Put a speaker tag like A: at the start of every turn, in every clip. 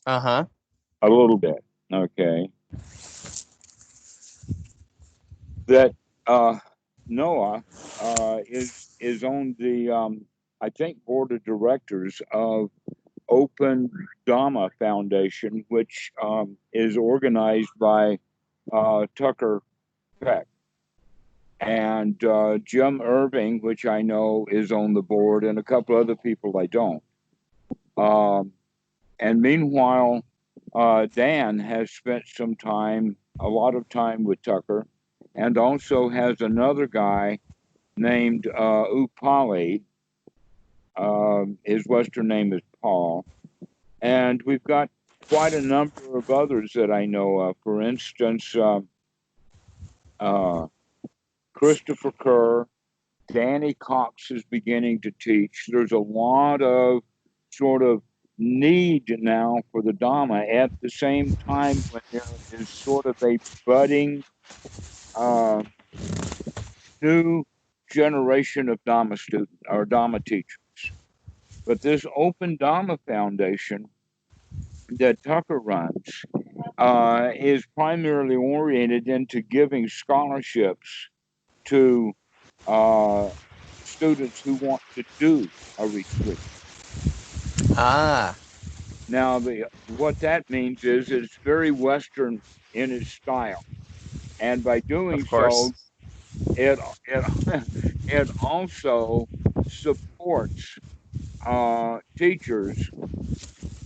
A: Uh-huh.
B: A little bit. Okay. That Noah is on the I think board of directors of Open Dhamma Foundation, which is organized by Tucker Peck and Jim Irving, which I know is on the board, and a couple other people I don't. Um, and meanwhile, Dan has spent a lot of time with Tucker, and also has another guy named Upali. His Western name is Paul. And we've got quite a number of others that I know of. For instance, uh, Christopher Kerr, Danny Cox is beginning to teach. There's a lot of sort of need now for the Dhamma at the same time when there is sort of a budding uh, new generation of Dhamma students or Dhamma teachers. But this Open Dhamma Foundation that Tucker runs is primarily oriented into giving scholarships to uh, students who want to do a retreat.
A: Ah,
B: Now, what that means is it's very Western in its style, and by doing
A: of course.
B: so, it it it also supports teachers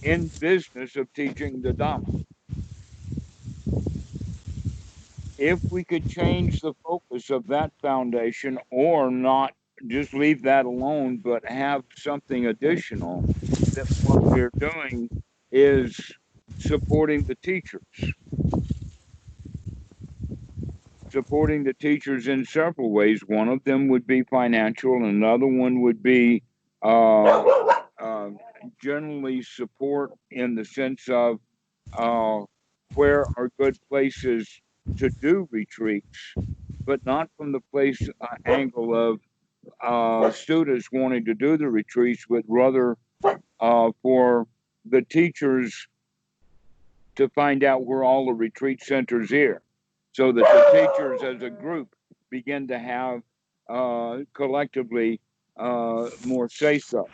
B: in business of teaching the Dhamma. If we could change the focus of that foundation, or not just leave that alone, but have something additional, that what we're doing is supporting the teachers, supporting the teachers in several ways. One of them would be financial, and another one would be uh, uh, generally support in the sense of uh, where are good places to do retreats, but not from the place angle of students wanting to do the retreats, but rather for the teachers to find out where all the retreat centers are, so that the teachers as a group begin to have collectively more say so,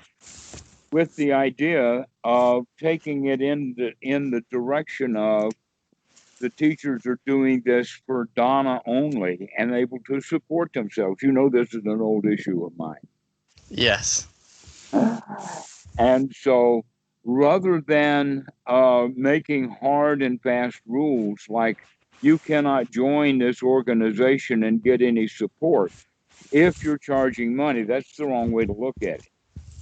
B: with the idea of taking it in the direction of the teachers are doing this for Donna only and able to support themselves. You know, this is an old issue of mine.
A: Yes.
B: And so rather than making hard and fast rules like you cannot join this organization and get any support if you're charging money, that's the wrong way to look at it.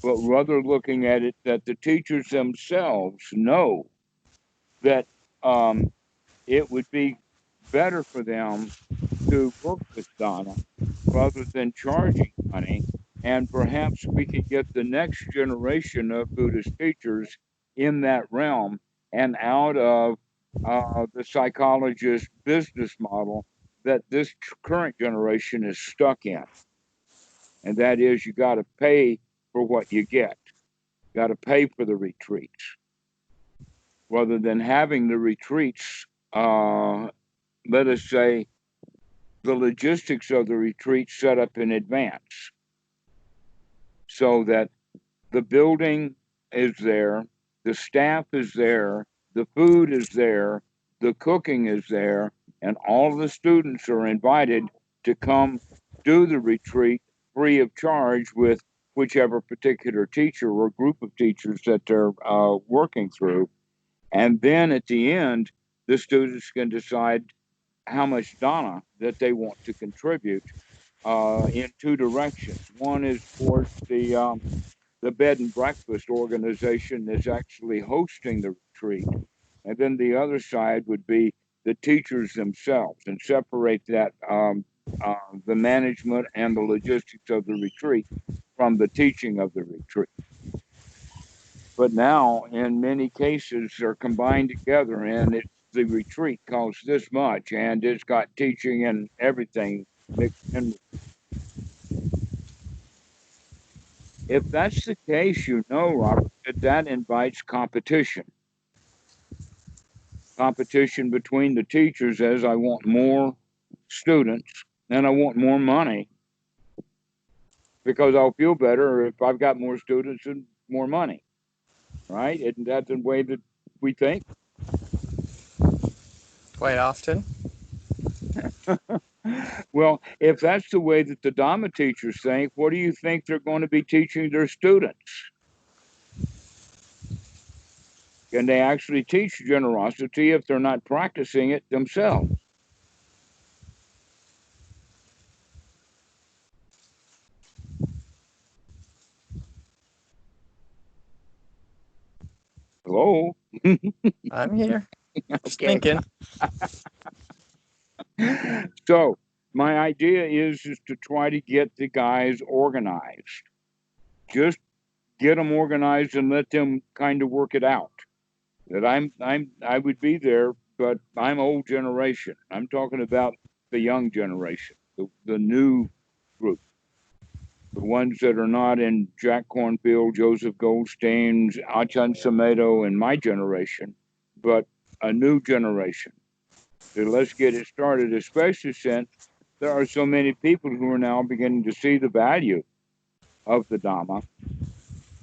B: But rather looking at it that the teachers themselves know that it would be better for them to work with Donna rather than charging money. And perhaps we can get the next generation of Buddhist teachers in that realm and out of the psychologist business model that this current generation is stuck in. And that is, you got to pay for what you get, you got to pay for the retreats rather than having the retreats, let us say, the logistics of the retreat set up in advance so that the building is there, the staff is there, the food is there, the cooking is there, and all the students are invited to come do the retreat free of charge with whichever particular teacher or group of teachers that they're working through. And then at the end, the students can decide how much dana that they want to contribute in two directions. One is towards the bed and breakfast organization that's actually hosting the retreat, and then the other side would be the teachers themselves, and separate that the management and the logistics of the retreat from the teaching of the retreat. But now, in many cases, they're combined together, and it's the retreat costs this much, and it's got teaching and everything mixed in. If that's the case, you know, Robert, that invites competition. competition between the teachers is I want more students and I want more money, because I'll feel better if I've got more students and more money, right? Isn't that the way that we think?
A: Quite often.
B: Well, if that's the way that the Dhamma teachers think, what do you think they're going to be teaching their students? Can they actually teach generosity if they're not practicing it themselves? Hello?
A: I'm here. Just
B: Okay.
A: thinking.
B: So my idea is to try to get the guys organized. Just get them organized and let them kind of work it out. That I would be there, but I'm old generation. I'm talking about the young generation, the new group, the ones that are not in Jack Cornfield, Joseph Goldstein's, Achan Samedo, and my generation, but a new generation. So let's get it started, especially since there are so many people who are now beginning to see the value of the Dhamma.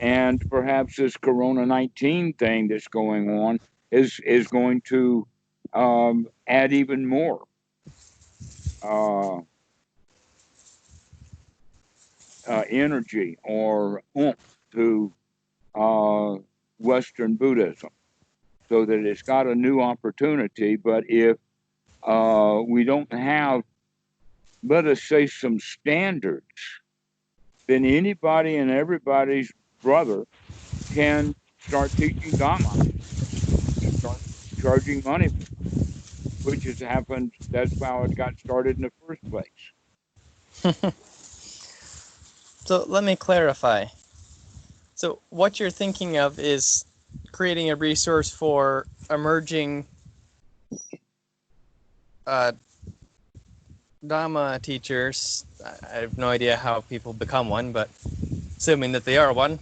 B: And perhaps this Corona-19 thing that's going on is going to add even more energy or oomph to Western Buddhism, so that it's got a new opportunity. But if we don't have, let us say, some standards, then anybody and everybody's brother can start teaching Dhamma and start charging money, which has happened. That's how it got started in the first place.
A: So let me clarify. So what you're thinking of is creating a resource for emerging Dhamma teachers. I have no idea how people become one, but assuming that they are one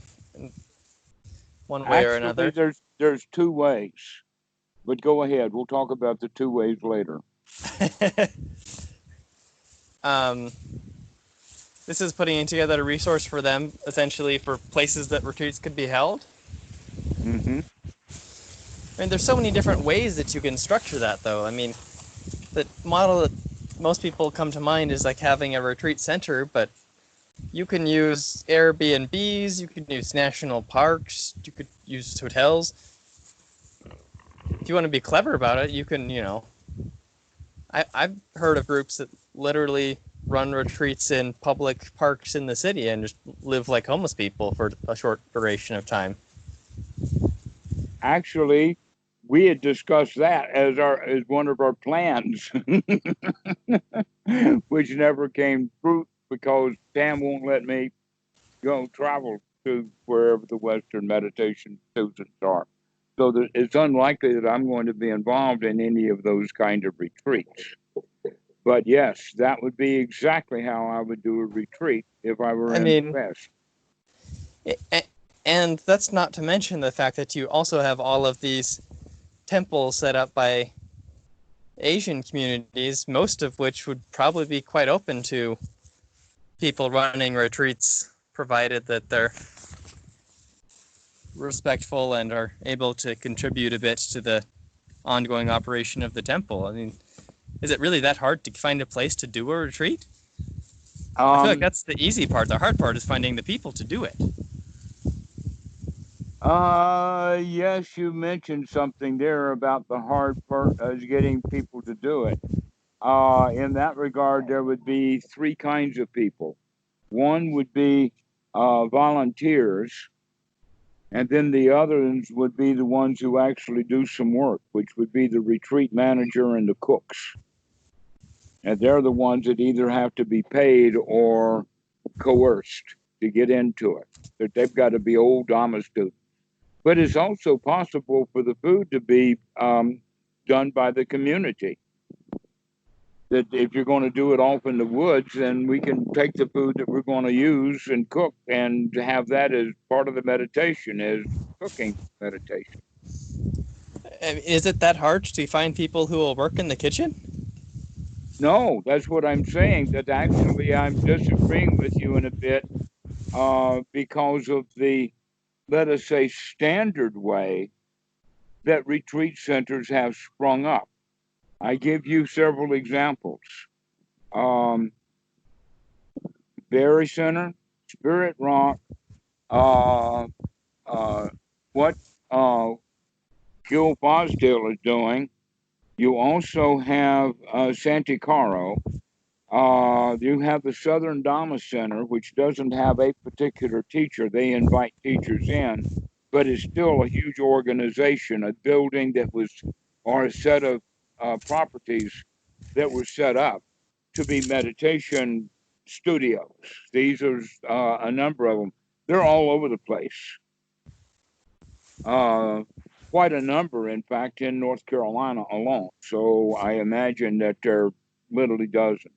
A: way or another.
B: Actually, there's two ways, but go ahead. We'll talk about the two ways later.
A: This is putting together a resource for them, essentially for places that retreats could be held.
B: Mm-hmm.
A: I mean, there's so many different ways that you can structure that, though. I mean, the model that most people come to mind is like having a retreat center, but you can use Airbnbs, you can use national parks, you could use hotels. If you want to be clever about it, you can, I've heard of groups that literally run retreats in public parks in the city and just live like homeless people for a short duration of time.
B: Actually, we had discussed that as one of our plans, which never came true because Tam won't let me go travel to wherever the Western meditation students are. So that it's unlikely that I'm going to be involved in any of those kind of retreats. But yes, that would be exactly how I would do a retreat if I were in the West.
A: And that's not to mention the fact that you also have all of these temples set up by Asian communities, most of which would probably be quite open to people running retreats, provided that they're respectful and are able to contribute a bit to the ongoing operation of the temple. I mean, is it really that hard to find a place to do a retreat? I feel like that's the easy part. The hard part is finding the people to do it.
B: Yes, you mentioned something there about the hard part is getting people to do it. In that regard, there would be three kinds of people. One would be volunteers, and then the others would be the ones who actually do some work, which would be the retreat manager and the cooks. And they're the ones that either have to be paid or coerced to get into it. That they've got to be old Dhamma students. But it's also possible for the food to be done by the community. That if you're going to do it off in the woods, then we can take the food that we're going to use and cook and have that as part of the meditation, as cooking meditation.
A: Is it that hard to find people who will work in the kitchen?
B: No, that's what I'm saying. That actually I'm disagreeing with you in a bit because of the, let us say, standard way that retreat centers have sprung up. I give you several examples. Um, Berry Center, Spirit Rock, uh, uh, what Gil Bosdale is doing. You also have Santikaro. You have the Southern Dhamma Center, which doesn't have a particular teacher. They invite teachers in, but it's still a huge organization, a building that was, or a set of properties that were set up to be meditation studios. These are a number of them. They're all over the place. Uh, Quite a number, in fact, in North Carolina alone. So I imagine that there are literally dozens.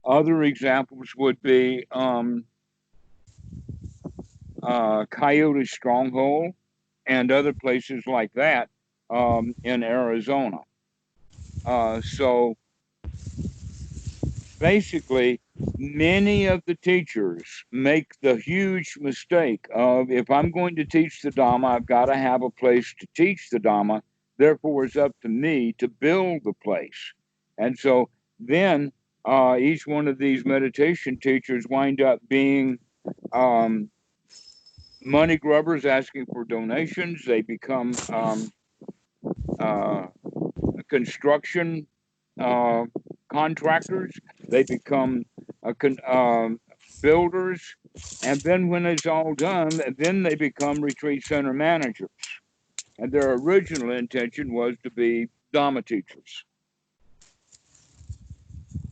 B: Other examples would be Coyote Stronghold and other places like that in Arizona. So basically, many of the teachers make the huge mistake of, if I'm going to teach the Dhamma, I've got to have a place to teach the Dhamma. Therefore, it's up to me to build the place. And so then each one of these meditation teachers wind up being money grubbers asking for donations. They become uh, construction contractors. They become builders. And then when it's all done, then they become retreat center managers. And their original intention was to be Dhamma teachers.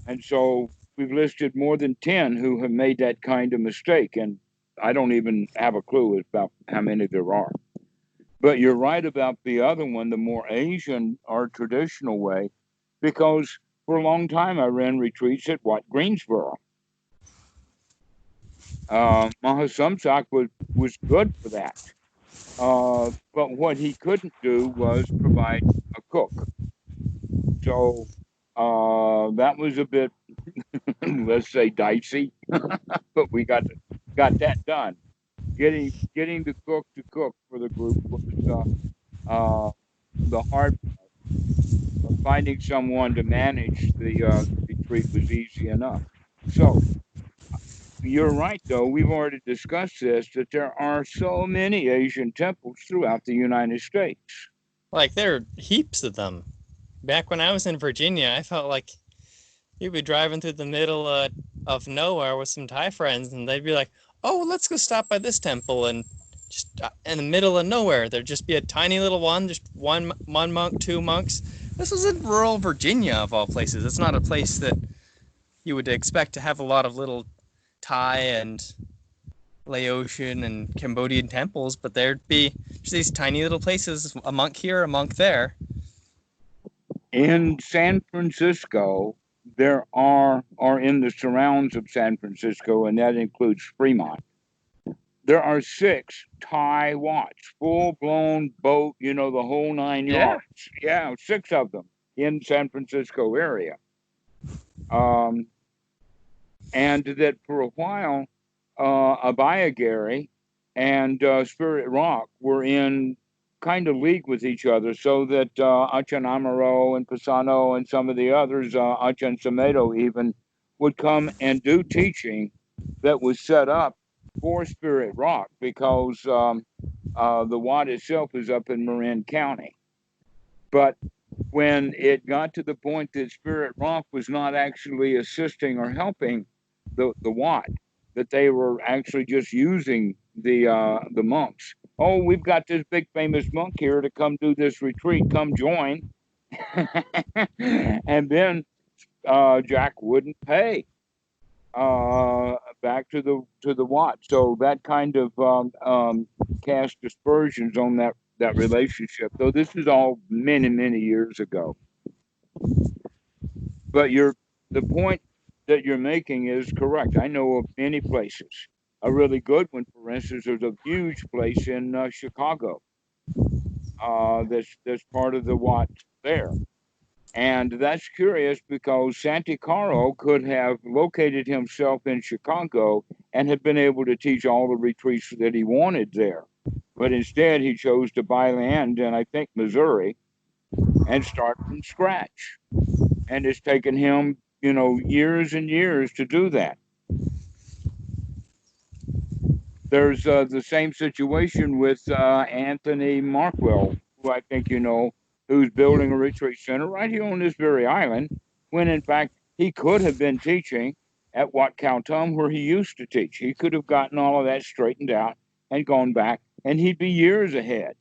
B: And so we've listed more than 10 who have made that kind of mistake. And I don't even have a clue about how many there are. But you're right about the other one, the more Asian or traditional way, because for a long time I ran retreats at Greensboro. Mahasamsak was good for that. But what he couldn't do was provide a cook. So that was a bit, let's say, dicey, but we got that done. Getting the cook to cook for the group was the hard part. Finding someone to manage the retreat was easy enough. So you're right, though. We've already discussed this, that there are so many Asian temples throughout the United States.
A: Like, there are heaps of them. Back when I was in Virginia, I felt like you'd be driving through the middle of nowhere with some Thai friends, and they'd be like, "Oh, let's go stop by this temple," and just in the middle of nowhere, there'd just be a tiny little one, just one monk, two monks. This was in rural Virginia, of all places. It's not a place that you would expect to have a lot of little Thai and Laotian and Cambodian temples, but there'd be just these tiny little places, a monk here, a monk there.
B: In San Francisco, there are, or in the surrounds of San Francisco, and that includes Fremont, there are 6 Thai Wats, full-blown boat, the whole 9 yards. Yeah, 6 of them in San Francisco area. And that for a while, Abhayagiri and Spirit Rock were in kind of league with each other, so that Achan Amaro and Pisano and some of the others, Achan Samedo even, would come and do teaching that was set up for Spirit Rock, because the Wat itself is up in Marin County. But when it got to the point that Spirit Rock was not actually assisting or helping the Wat, that they were actually just using the monks. Oh, we've got this big famous monk here to come do this retreat. Come join. And then Jack wouldn't pay back to the Wat. So that kind of cast aspersions on that relationship. Though this is all many years ago. But the point that you're making is correct. I know of many places. A really good one, for instance, there's a huge place in Chicago that's part of the Wats there. And that's curious because Santikaro could have located himself in Chicago and had been able to teach all the retreats that he wanted there. But instead, he chose to buy land in, I think, Missouri and start from scratch. And it's taken him, years and years to do that. There's the same situation with Anthony Markwell, who I think you know, who's building a retreat center right here on this very island, when in fact he could have been teaching at Wat Khao Tum where he used to teach. He could have gotten all of that straightened out and gone back, and he'd be years ahead.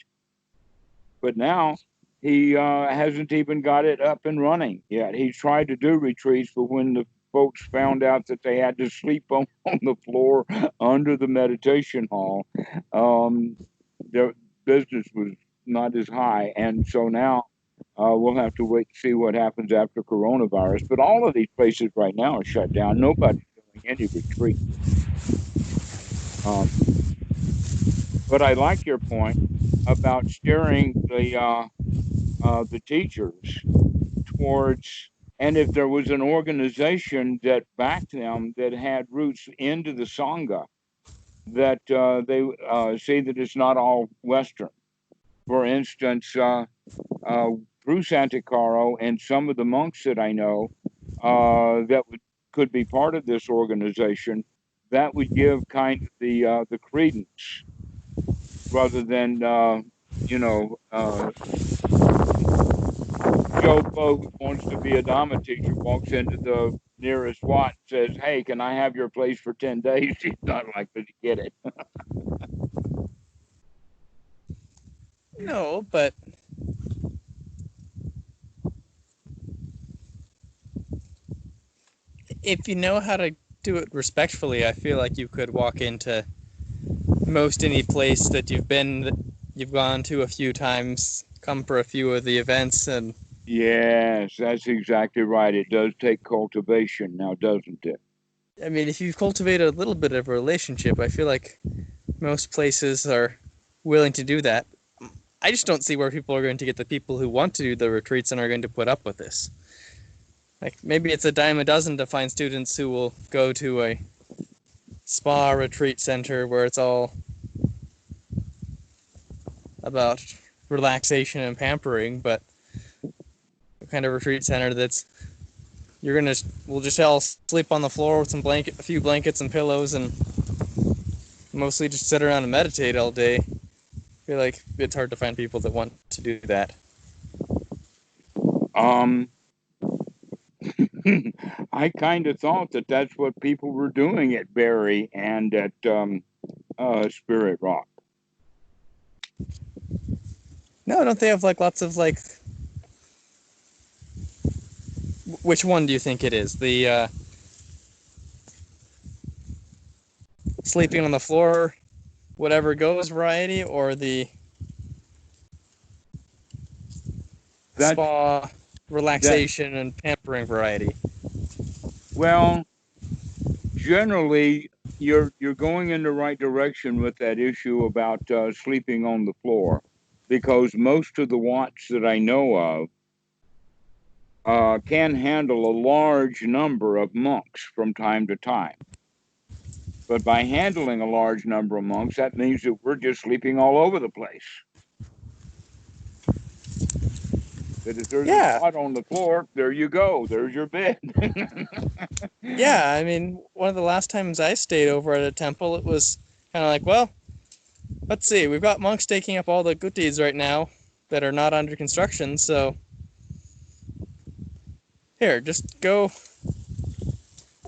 B: But now he hasn't even got it up and running yet. He's tried to do retreats, but when the folks found out that they had to sleep on the floor under the meditation hall, their business was not as high. And so now we'll have to wait to see what happens after coronavirus. But all of these places right now are shut down. Nobody's doing any retreat. But I like your point about steering the teachers towards, and if there was an organization that backed them that had roots into the Sangha, that they say that it's not all Western. For instance, through Santikaro and some of the monks that I know that could be part of this organization, that would give kind of the credence rather than Joe Blow who wants to be a Dhamma teacher walks into the nearest Wat and says, "Hey, can I have your place for 10 days?" He's not likely to get it.
A: No, but if you know how to do it respectfully, I feel like you could walk into most any place that you've gone to a few times, come for a few of the events, and
B: Yes, that's exactly right. It does take cultivation now, doesn't it?
A: I mean, if you've cultivated a little bit of a relationship, I feel like most places are willing to do that. I just don't see where people are going to get the people who want to do the retreats and are going to put up with this. Like, maybe it's a dime a dozen to find students who will go to a spa retreat center where it's all about relaxation and pampering, but the kind of retreat center that's we'll just all sleep on the floor with a few blankets and pillows and mostly just sit around and meditate all day. I feel like it's hard to find people that want to do that.
B: I kind of thought that that's what people were doing at Berry and at Spirit Rock.
A: No, don't they have like lots of like? Which one do you think it is? The sleeping on the floor, whatever goes variety, or the spa relaxation and pampering variety?
B: Well, generally, you're going in the right direction with that issue about sleeping on the floor, because most of the Wats that I know of can handle a large number of monks from time to time. But by handling a large number of monks, that means that we're just sleeping all over the place. That if there's a spot on the floor, there you go. There's your bed.
A: Yeah, I mean, one of the last times I stayed over at a temple, it was kind of like, well, let's see, we've got monks taking up all the gutis right now that are not under construction, so here, just go.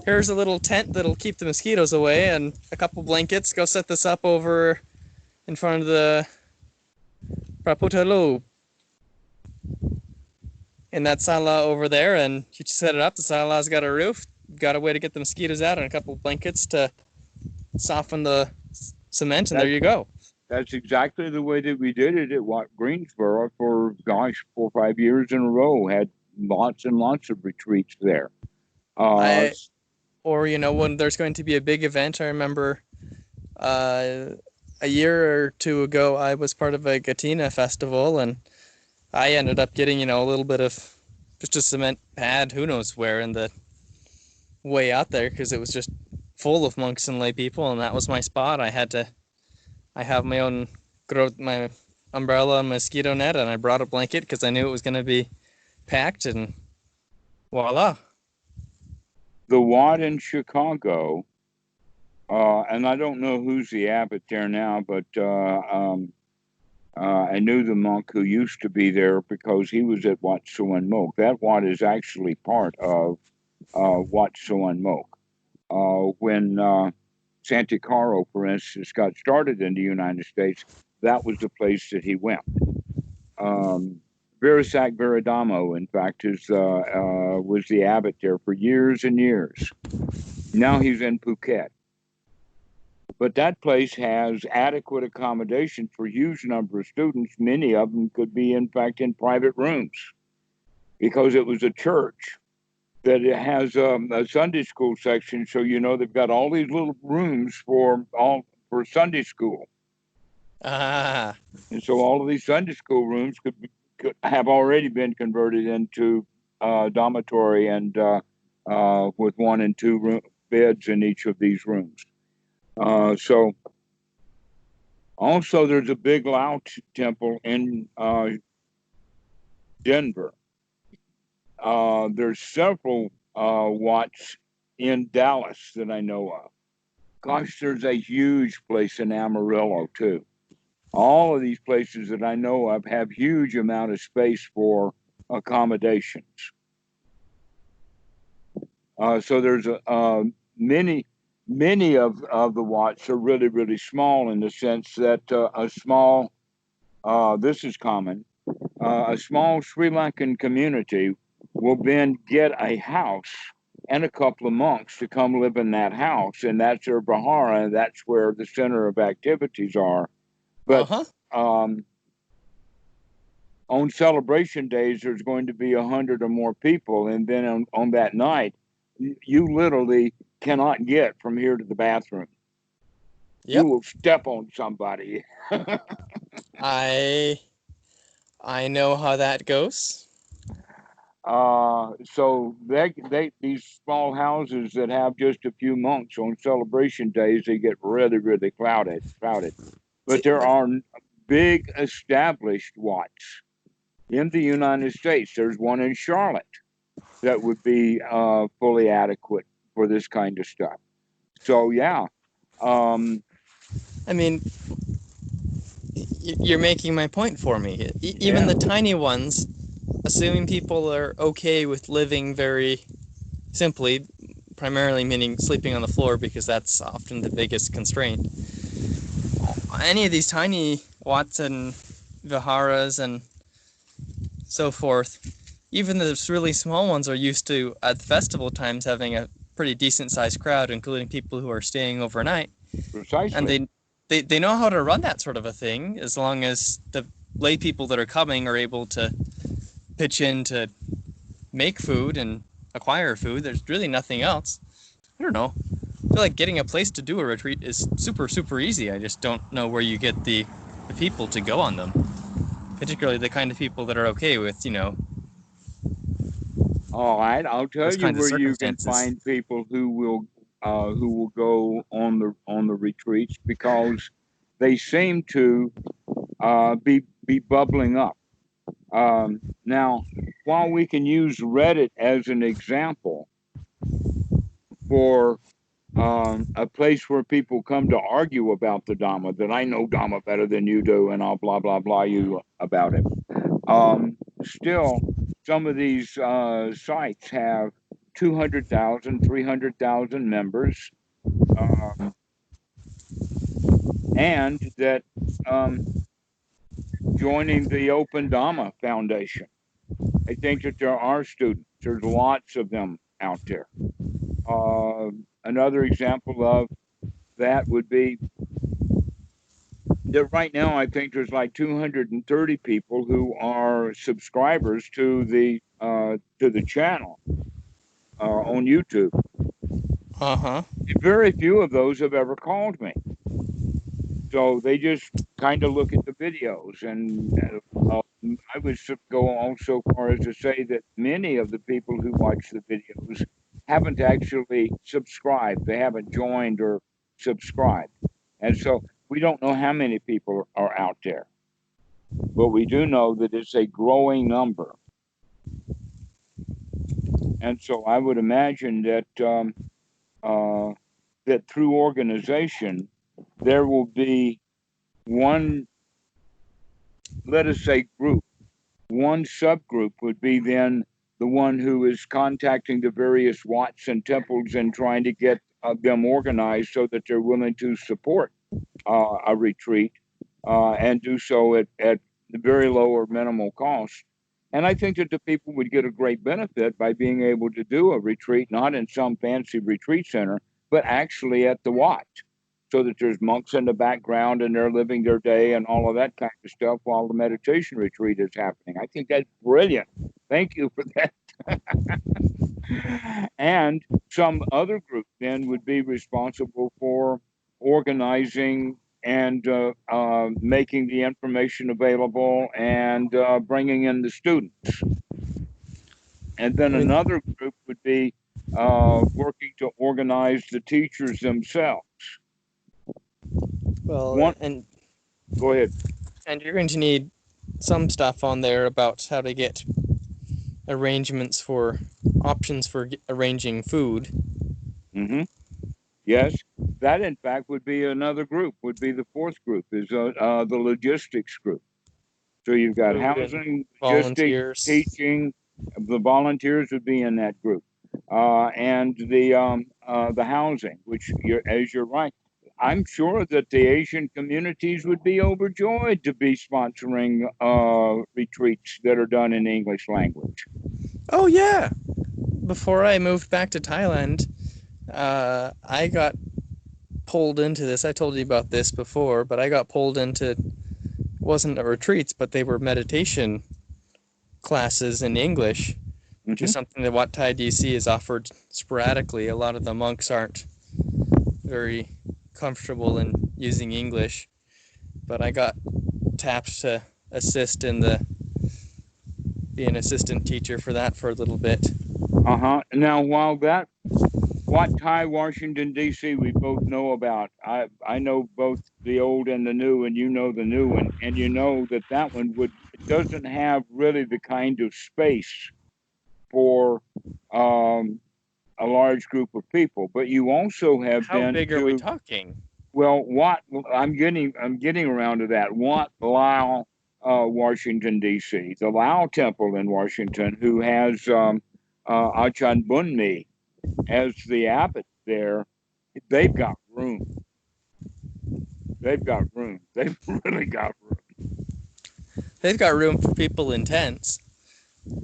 A: Here's a little tent that'll keep the mosquitoes away and a couple blankets. Go set this up over in front of the Praputalo in that sala over there, and you set it up. The sala's got a roof, got a way to get the mosquitoes out, and a couple blankets to soften the cement, and there you go.
B: That's exactly the way that we did it at Greensboro for, 4 or 5 years in a row. Had lots and lots of retreats there.
A: Or, when there's going to be a big event, I remember a year or two ago, I was part of a Gatina festival, and I ended up getting, a little bit of just a cement pad, who knows where, in the way out there, because it was just full of monks and lay people, and that was my spot. I have my own, my umbrella and mosquito net, and I brought a blanket because I knew it was going to be packed, and voila.
B: The Wat in Chicago, and I don't know who's the abbot there now, but I knew the monk who used to be there because he was at Wat Suan Mok. That Wat is actually part of Wat Suan Mok. When Santikaro, for instance, got started in the United States, that was the place that he went. Virasak Viradamo, in fact, was the abbot there for years and years. Now he's in Phuket. But that place has adequate accommodation for a huge number of students. Many of them could be, in fact, in private rooms because it was a church that it has a Sunday school section. So, they've got all these little rooms for Sunday school.
A: Ah.
B: And so all of these Sunday school rooms could have already been converted into dormitory and with 1 and 2 beds in each of these rooms. So also there's a big Lao temple in Denver. There's several Wats in Dallas that I know of. Gosh, there's a huge place in Amarillo too. All of these places that I know of have huge amount of space for accommodations. So there's many of the Wats are really, really small in the sense that this is common, a small Sri Lankan community will then get a house and a couple of monks to come live in that house, and that's their vihara, and that's where the center of activities are. But on celebration days, there's going to be 100 or more people, and then on that night, you literally cannot get from here to the bathroom. Yep. You will step on somebody.
A: I know how that goes.
B: So these small houses that have just a few monks on celebration days, they get really, really crowded. But there are big established Wats in the United States. There's one in Charlotte that would be fully adequate for this kind of stuff. So, yeah.
A: I mean, you're making my point for me. Even the tiny ones, assuming people are okay with living very simply, primarily meaning sleeping on the floor because that's often the biggest constraint. Any of these tiny Wats and viharas and so forth, even the really small ones are used to, at festival times, having a pretty decent-sized crowd, including people who are staying overnight.
B: Precisely.
A: And they know how to run that sort of a thing, as long as the lay people that are coming are able to pitch in to make food and acquire food. There's really nothing else. I don't know. I feel like getting a place to do a retreat is super, super easy. I just don't know where you get the people to go on them. Particularly the kind of people that are okay with,
B: All right, I'll tell you where you can find people who will go on the retreats, because they seem to be bubbling up. Now, while we can use Reddit as an example for a place where people come to argue about the Dhamma, that I know Dhamma better than you do, and I'll blah, blah, blah you about it. Still, some of these sites have 200,000, 300,000 members, and that joining the Open Dhamma Foundation. I think that there are students. There's lots of them out there. Another example of that would be that right now I think there's like 230 people who are subscribers to the channel on YouTube.
A: Uh-huh.
B: Very few of those have ever called me. So they just kind of look at the videos, and I would go so far as to say that many of the people who watch the videos haven't actually subscribed. They haven't joined or subscribed. And so we don't know how many people are out there, but we do know that it's a growing number. And so I would imagine that that through organization, there will be one, let us say, group. One subgroup would be then the one who is contacting the various Wats and temples and trying to get them organized so that they're willing to support a retreat and do so at very low or minimal cost. And I think that the people would get a great benefit by being able to do a retreat, not in some fancy retreat center, but actually at the Wat, so that there's monks in the background and they're living their day and all of that kind of stuff while the meditation retreat is happening. I think that's brilliant. Thank you for that. And some other group then would be responsible for organizing and making the information available and bringing in the students. And then another group would be working to organize the teachers themselves.
A: Well,
B: go ahead.
A: And you're going to need some stuff on there about how to get options for arranging food.
B: Mm-hmm. Yes, that in fact would be another group, would be the fourth group, is the logistics group. So you've got housing, logistics, teaching. The volunteers would be in that group, and the housing, which you're right. I'm sure that the Asian communities would be overjoyed to be sponsoring retreats that are done in English language.
A: Oh yeah! Before I moved back to Thailand, I got pulled into this. I told you about this before, but I got pulled into, wasn't retreats, but they were meditation classes in English, which is something that Wat Thai DC is offered sporadically. A lot of the monks aren't very comfortable in using English, but I got tapped to assist in be an assistant teacher for that for a little bit.
B: Now, while that Wat Thai Washington D.C. we both know about, I know both the old and the new, and you know the new one, and you know that one doesn't have really the kind of space for a large group of people. But you also have
A: How big are we talking?
B: Well, I'm getting around to that. Wat Lao, Washington D.C., the Lao Temple in Washington, who has Ajahn Bunmi as the abbot there. They've got room. They've really got room.
A: They've got room for people in tents.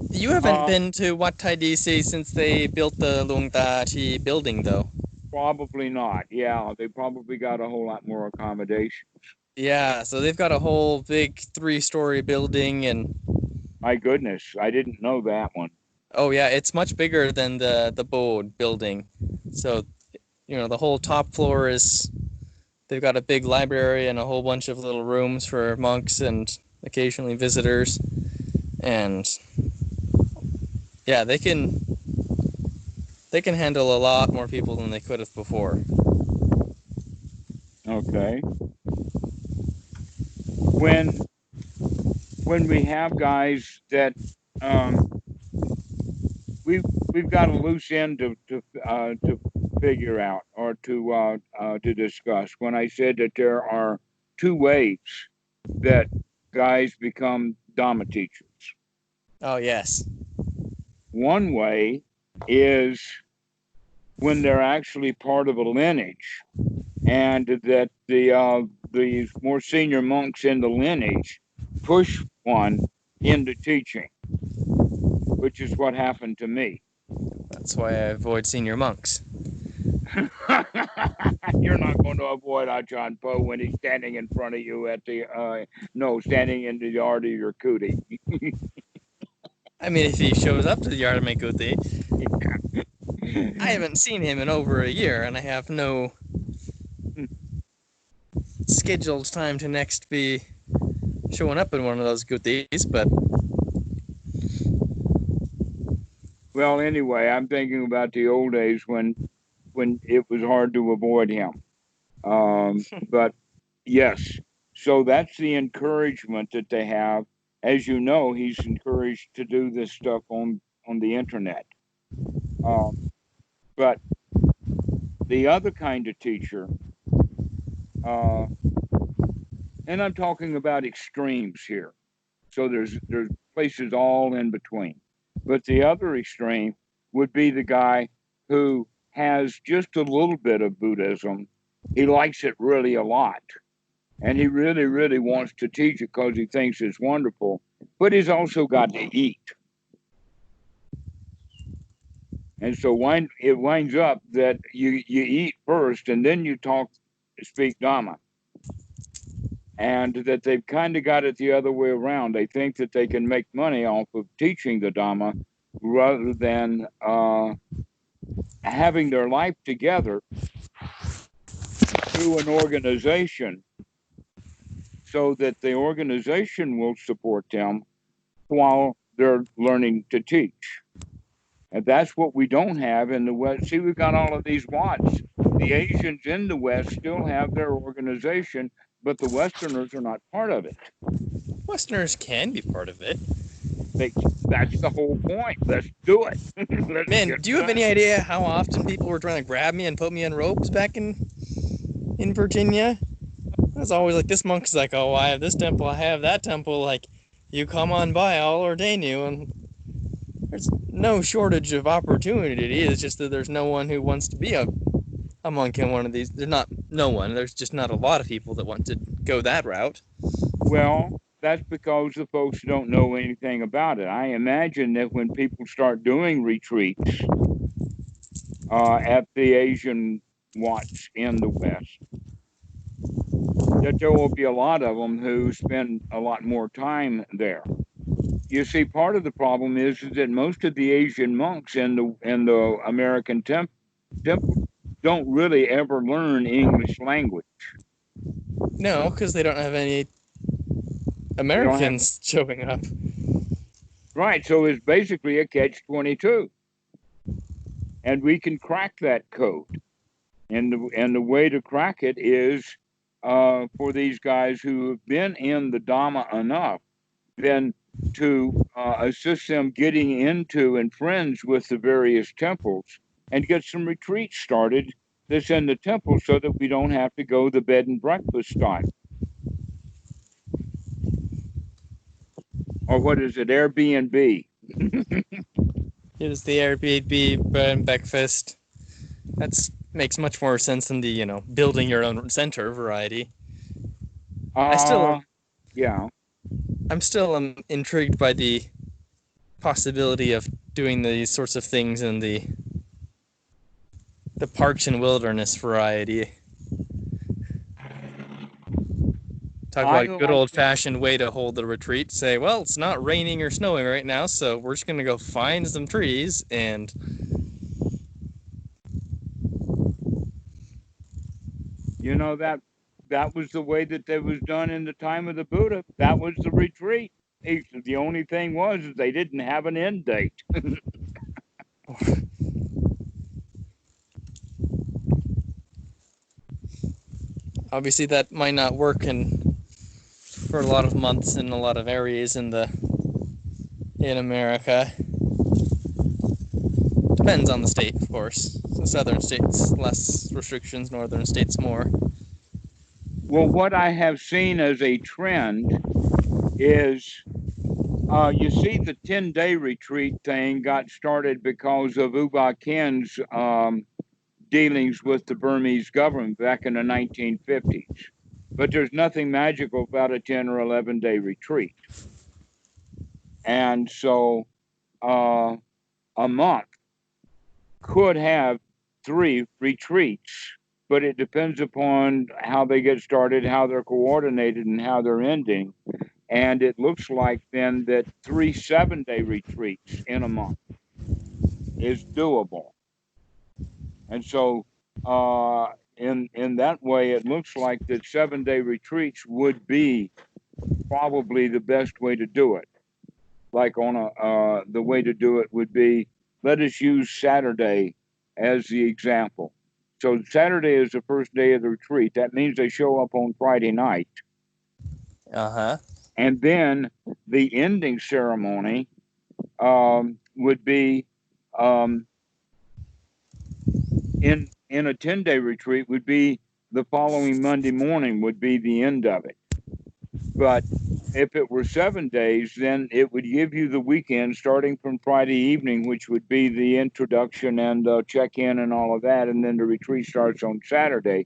A: You haven't been to Wat Thai DC since they built the Luang Ta Chi building, though.
B: Probably not. Yeah, they probably got a whole lot more accommodations.
A: Yeah, so they've got a whole big 3-story building, and
B: my goodness, I didn't know that one.
A: Oh yeah, it's much bigger than the Bod building. So, the whole top floor they've got a big library and a whole bunch of little rooms for monks and occasionally visitors. And yeah, they can handle a lot more people than they could have before.
B: Okay. When we have guys that we've got a loose end to figure out or to discuss. When I said that there are 2 ways that guys become Dhamma teachers.
A: Oh yes.
B: One way is when they're actually part of a lineage, and that the more senior monks in the lineage push one into teaching, which is what happened to me.
A: That's why I avoid senior monks.
B: You're not going to avoid Ajahn Po when he's standing in front of you standing in the yard of your kuti.
A: I mean, if he shows up to the yard of my kuti. I haven't seen him in over a year, and I have no scheduled time to next be showing up in one of those goodies, but
B: well, anyway, I'm thinking about the old days when it was hard to avoid him. But yes, so that's the encouragement that they have. As you know, he's encouraged to do this stuff on the internet. But the other kind of teacher, and I'm talking about extremes here. So there's places all in between. But the other extreme would be the guy who has just a little bit of Buddhism. He likes it really a lot. And he really, really wants to teach it because he thinks it's wonderful. But he's also got to eat. And so it winds up that you eat first and then you speak Dhamma. And that they've kind of got it the other way around. They think that they can make money off of teaching the Dhamma rather than having their life together through an organization so that the organization will support them while they're learning to teach. And that's what we don't have in the West. See, we've got all of these Wats. The Asians in the West still have their organization, but the Westerners are not part of it.
A: Westerners can be part of it.
B: That's the whole point. Let's do it.
A: Man, do you have any idea how often people were trying to grab me and put me in ropes back in Virginia? It was always like, this monk's like, oh, I have this temple, I have that temple, like, you come on by, I'll ordain you. And there's no shortage of opportunity. It's just that there's no one who wants to be a monk in one of these. There's not no one. There's just not a lot of people that want to go that route.
B: Well, that's because the folks don't know anything about it. I imagine that when people start doing retreats at the Asian Wats in the West, that there will be a lot of them who spend a lot more time there. You see, part of the problem is that most of the Asian monks in the American temple don't really ever learn English language.
A: No, because they don't have any Americans showing up.
B: Right, so it's basically a catch-22. And we can crack that code. And the way to crack it is for these guys who have been in the Dhamma enough, then to assist them getting into and friends with the various temples and get some retreats started that's in the temple so that we don't have to go the bed and breakfast style. Or what is it, Airbnb?
A: It is the Airbnb bed and breakfast. That makes much more sense than the, building your own center variety. I'm still intrigued by the possibility of doing these sorts of things in the parks and wilderness variety. Talk about a good old-fashioned way to hold the retreat. Say, well, it's not raining or snowing right now, so we're just going to go find some trees and...
B: that was the way that it was done in the time of the Buddha. That was the retreat. The only thing was they didn't have an end date.
A: Obviously, that might not work for a lot of months in a lot of areas in America. Depends on the state, of course. The southern states, less restrictions, northern states, more.
B: Well, what I have seen as a trend is, you see, the 10-day retreat thing got started because of U Ba Khin's dealings with the Burmese government back in the 1950s. But there's nothing magical about a 10 or 11-day retreat. And so a month could have 3 retreats, but it depends upon how they get started, how they're coordinated, and how they're ending. And it looks like then that 3 7-day retreats in a month is doable. And so in that way, it looks like that 7-day retreats would be probably the best way to do it. Like on the way to do it would be, let us use Saturday as the example. So Saturday is the first day of the retreat. That means they show up on Friday night.
A: Uh-huh.
B: And then the ending ceremony would be in a 10-day retreat would be the following Monday morning would be the end of it. But if it were 7 days, then it would give you the weekend starting from Friday evening, which would be the introduction and check-in and all of that, and then the retreat starts on Saturday.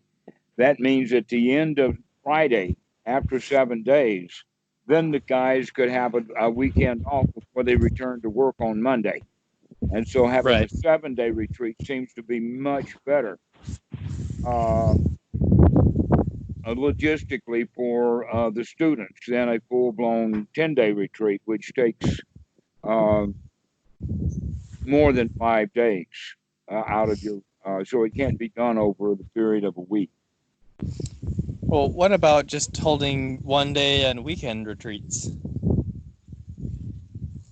B: That means at the end of Friday, after 7 days, then the guys could have a weekend off before they return to work on Monday. And so having a
A: Right.
B: 7-day retreat seems to be much better logistically for the students than a full-blown 10-day retreat, which takes more than 5 days out of your, so it can't be done over the period of a week.
A: Well, what about just holding 1-day and weekend retreats?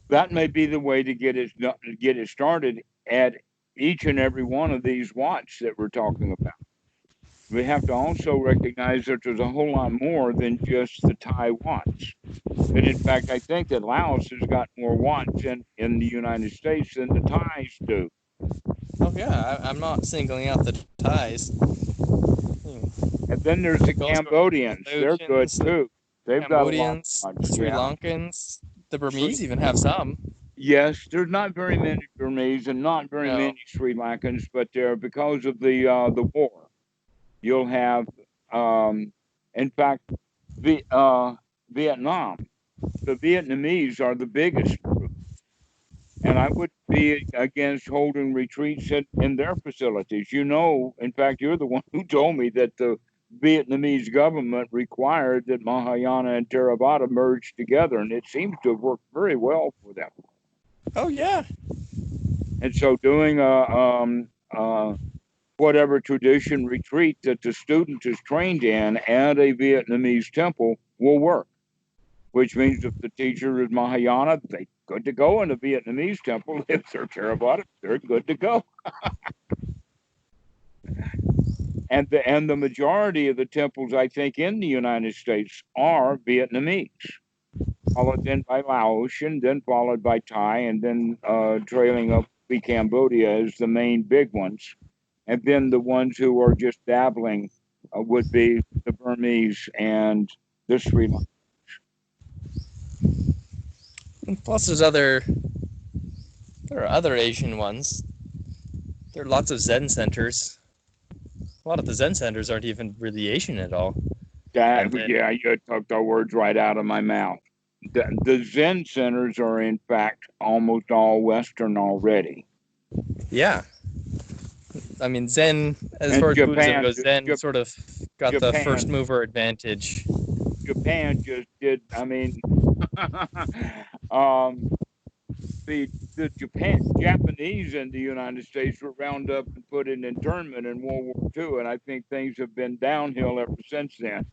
B: That may be the way to get it started at each and every one of these Wats that we're talking about. We have to also recognize that there's a whole lot more than just the Thai Wats. And in fact, I think that Laos has got more Wats in the United States than the Thais do.
A: Oh yeah, I'm not singling out the Thais.
B: And then there's the Cambodians. They're good too. They've got a lot of
A: Cambodians,
B: Wats.
A: Sri
B: Yeah.
A: Lankans, the Burmese even have some.
B: Yes, there's not very many Burmese and not very
A: No.
B: many Sri Lankans, but because of the war, you'll have, in fact, Vietnam. The Vietnamese are the biggest group, and I would be against holding retreats in their facilities. In fact, you're the one who told me that the Vietnamese government required that Mahayana and Theravada merge together, and it seems to have worked very well for them.
A: Oh yeah.
B: And so doing whatever tradition retreat that the student is trained in at a Vietnamese temple will work, which means if the teacher is Mahayana, they're good to go in the Vietnamese temple. If they're Theravada, they're good to go. And the majority of the temples, I think, in the United States are Vietnamese, followed then by Laotian, then followed by Thai, and then trailing up the Cambodia as the main big ones. And then the ones who are just dabbling would be the Burmese and the Sri Lankans.
A: And plus, there are other Asian ones. There are lots of Zen centers. A lot of the Zen centers aren't even really Asian at all.
B: Yeah, you took the words right out of my mouth. The Zen centers are, in fact, almost all Western already.
A: Yeah. I mean, Zen, as far as Buddhism goes, Zen sort of got the first mover advantage.
B: Japan just did, I mean, the Japanese in the United States were rounded up and put in internment in World War II, and I think things have been downhill ever since then.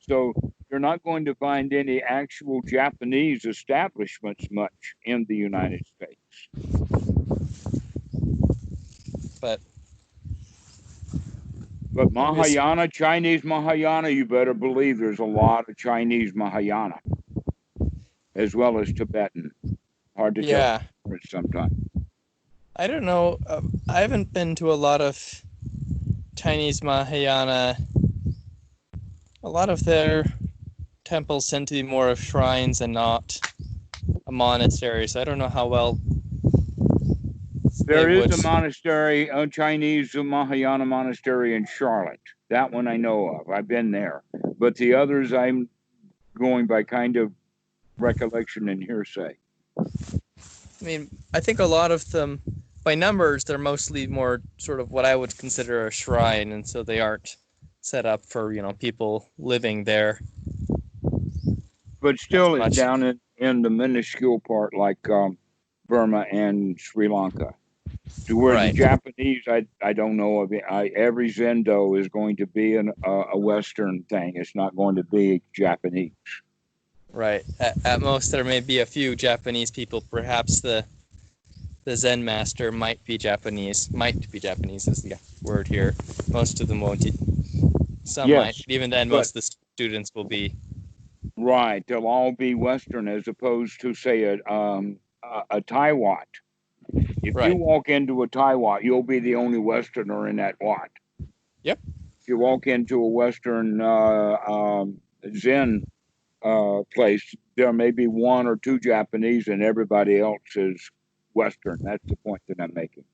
B: So you're not going to find any actual Japanese establishments much in the United States. But Mahayana, Chinese Mahayana, you better believe there's a lot of Chinese Mahayana, as well as Tibetan. Hard to tell sometimes.
A: I don't know. I haven't been to a lot of Chinese Mahayana. A lot of their temples tend to be more of shrines and not a monastery, so I don't know how well
B: there is a monastery, a Chinese Mahayana monastery in Charlotte. That one I know of. I've been there. But the others I'm going by kind of recollection and hearsay.
A: I mean, I think a lot of them, by numbers, they're mostly more sort of what I would consider a shrine, and so they aren't set up for, people living there.
B: But still, it's down in the minuscule part like Burma and Sri Lanka. To where the
A: Right.
B: Japanese, I don't know of it. Every Zendo is going to be a Western thing. It's not going to be Japanese.
A: Right. At most, there may be a few Japanese people. Perhaps the Zen master might be Japanese. Might be Japanese is the word here. Most of them won't. Some might.
B: Yes,
A: But even then,
B: but
A: most of the students will be.
B: right, they'll all be Western as opposed to say a Thai Wat. If you
A: Right.
B: walk into a Thai Wat, you'll be the only Westerner in that Wat.
A: Yep.
B: If you walk into a Western Zen place, there may be one or two Japanese, and everybody else is Western. That's the point that I'm making.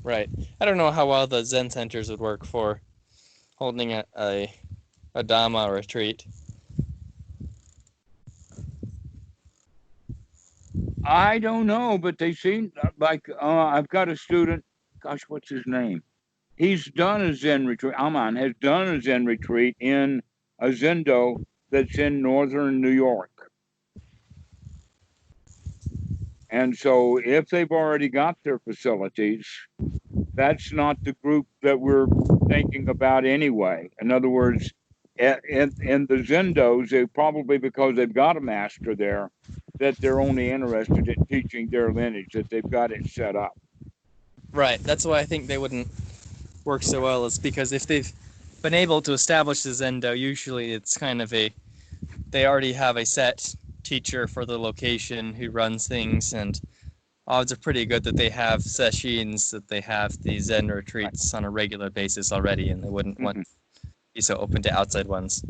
A: Right. I don't know how well the Zen centers would work for holding a Dhamma retreat.
B: I don't know, but they seem like I've got a student. Gosh, what's his name? He's done a Zen retreat. Aman has done a Zen retreat in a Zendo that's in northern New York. And so if they've already got their facilities, that's not the group that we're thinking about anyway. In other words, in the Zendos, they probably because they've got a master there, that they're only interested in teaching their lineage, that they've got it set up.
A: Right. That's why I think they wouldn't work so well. Is because if they've been able to establish the Zendo, usually it's kind of they already have a set teacher for the location who runs things, and odds are pretty good that they have sessions, that they have these Zen retreats on a regular basis already, and they wouldn't want
B: Mm-hmm.
A: to be so open to outside ones.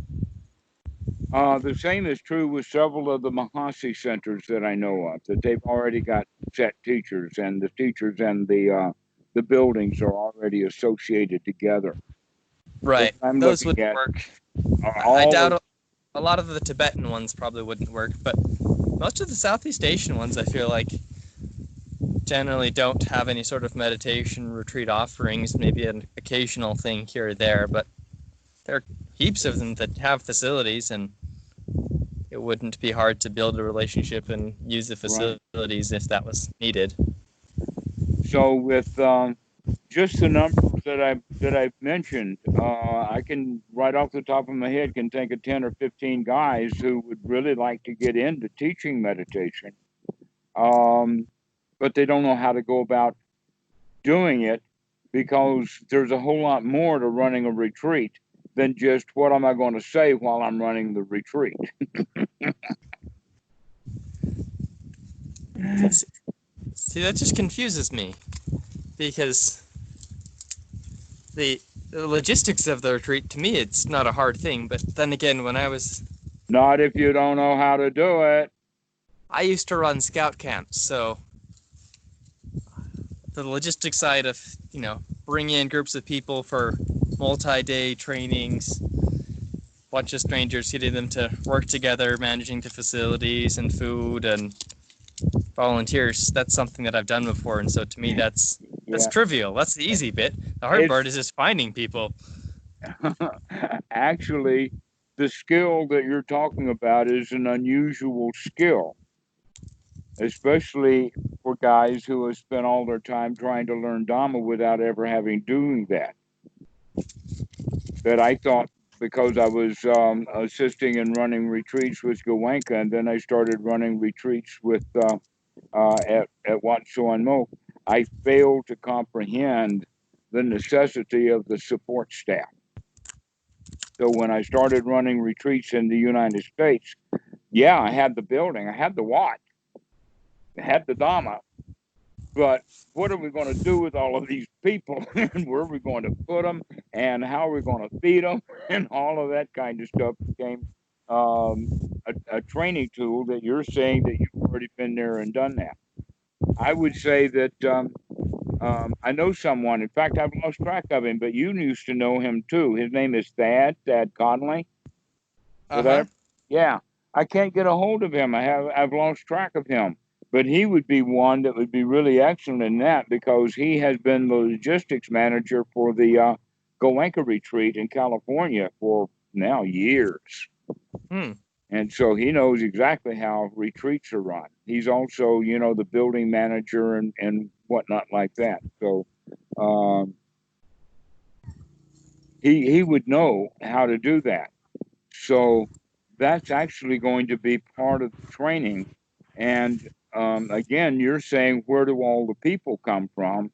B: The same is true with several of the Mahasi centers that I know of, that they've already got set teachers, and the teachers and the buildings are already associated together. So
A: Right.
B: what I'm
A: Those
B: looking
A: wouldn't
B: at
A: work.
B: are
A: I
B: all
A: doubt
B: of
A: a lot of the Tibetan ones probably wouldn't work, but most of the Southeast Asian ones I feel like generally don't have any sort of meditation retreat offerings, maybe an occasional thing here or there, but there are heaps of them that have facilities, and it wouldn't be hard to build a relationship and use the
B: right.
A: facilities if that was needed.
B: So with just the numbers that I've mentioned, I can right off the top of my head can think of 10 or 15 guys who would really like to get into teaching meditation, but they don't know how to go about doing it because there's a whole lot more to running a retreat than just what am I going to say while I'm running the retreat.
A: See, that just confuses me because the logistics of the retreat, to me, it's not a hard thing. But then again,
B: Not if you don't know how to do it.
A: I used to run scout camps, so the logistics side of, bringing in groups of people for multi-day trainings, bunch of strangers, getting them to work together, managing the facilities and food and volunteers, that's something that I've done before, and so to me that's
B: Yeah,
A: trivial. That's the easy bit. The hard
B: it's
A: part is just finding people.
B: actually the skill that you're talking about is an unusual skill, especially for guys who have spent all their time trying to learn Dhamma without ever having doing that. That I thought because I was assisting in running retreats with Goenka, and then I started running retreats with at Wats and Mo, I failed to comprehend the necessity of the support staff. So when I started running retreats in the United States, yeah, I had the building, I had the Wat, I had the Dhamma, but what are we going to do with all of these people and where are we going to put them and how are we going to feed them and all of that kind of stuff became a training tool that you're saying that you've already been there and done that. I would say that I know someone, in fact, I've lost track of him, but you used to know him too. His name is Thad Conley. Did I?
A: Uh-huh.
B: Yeah, I can't get a hold of him. I've lost track of him. But he would be one that would be really excellent in that because he has been the logistics manager for the Goenka retreat in California for now years.
A: Hmm.
B: And so he knows exactly how retreats are run. He's also, the building manager and whatnot like that. So he would know how to do that. So that's actually going to be part of the training. And again, you're saying, where do all the people come from?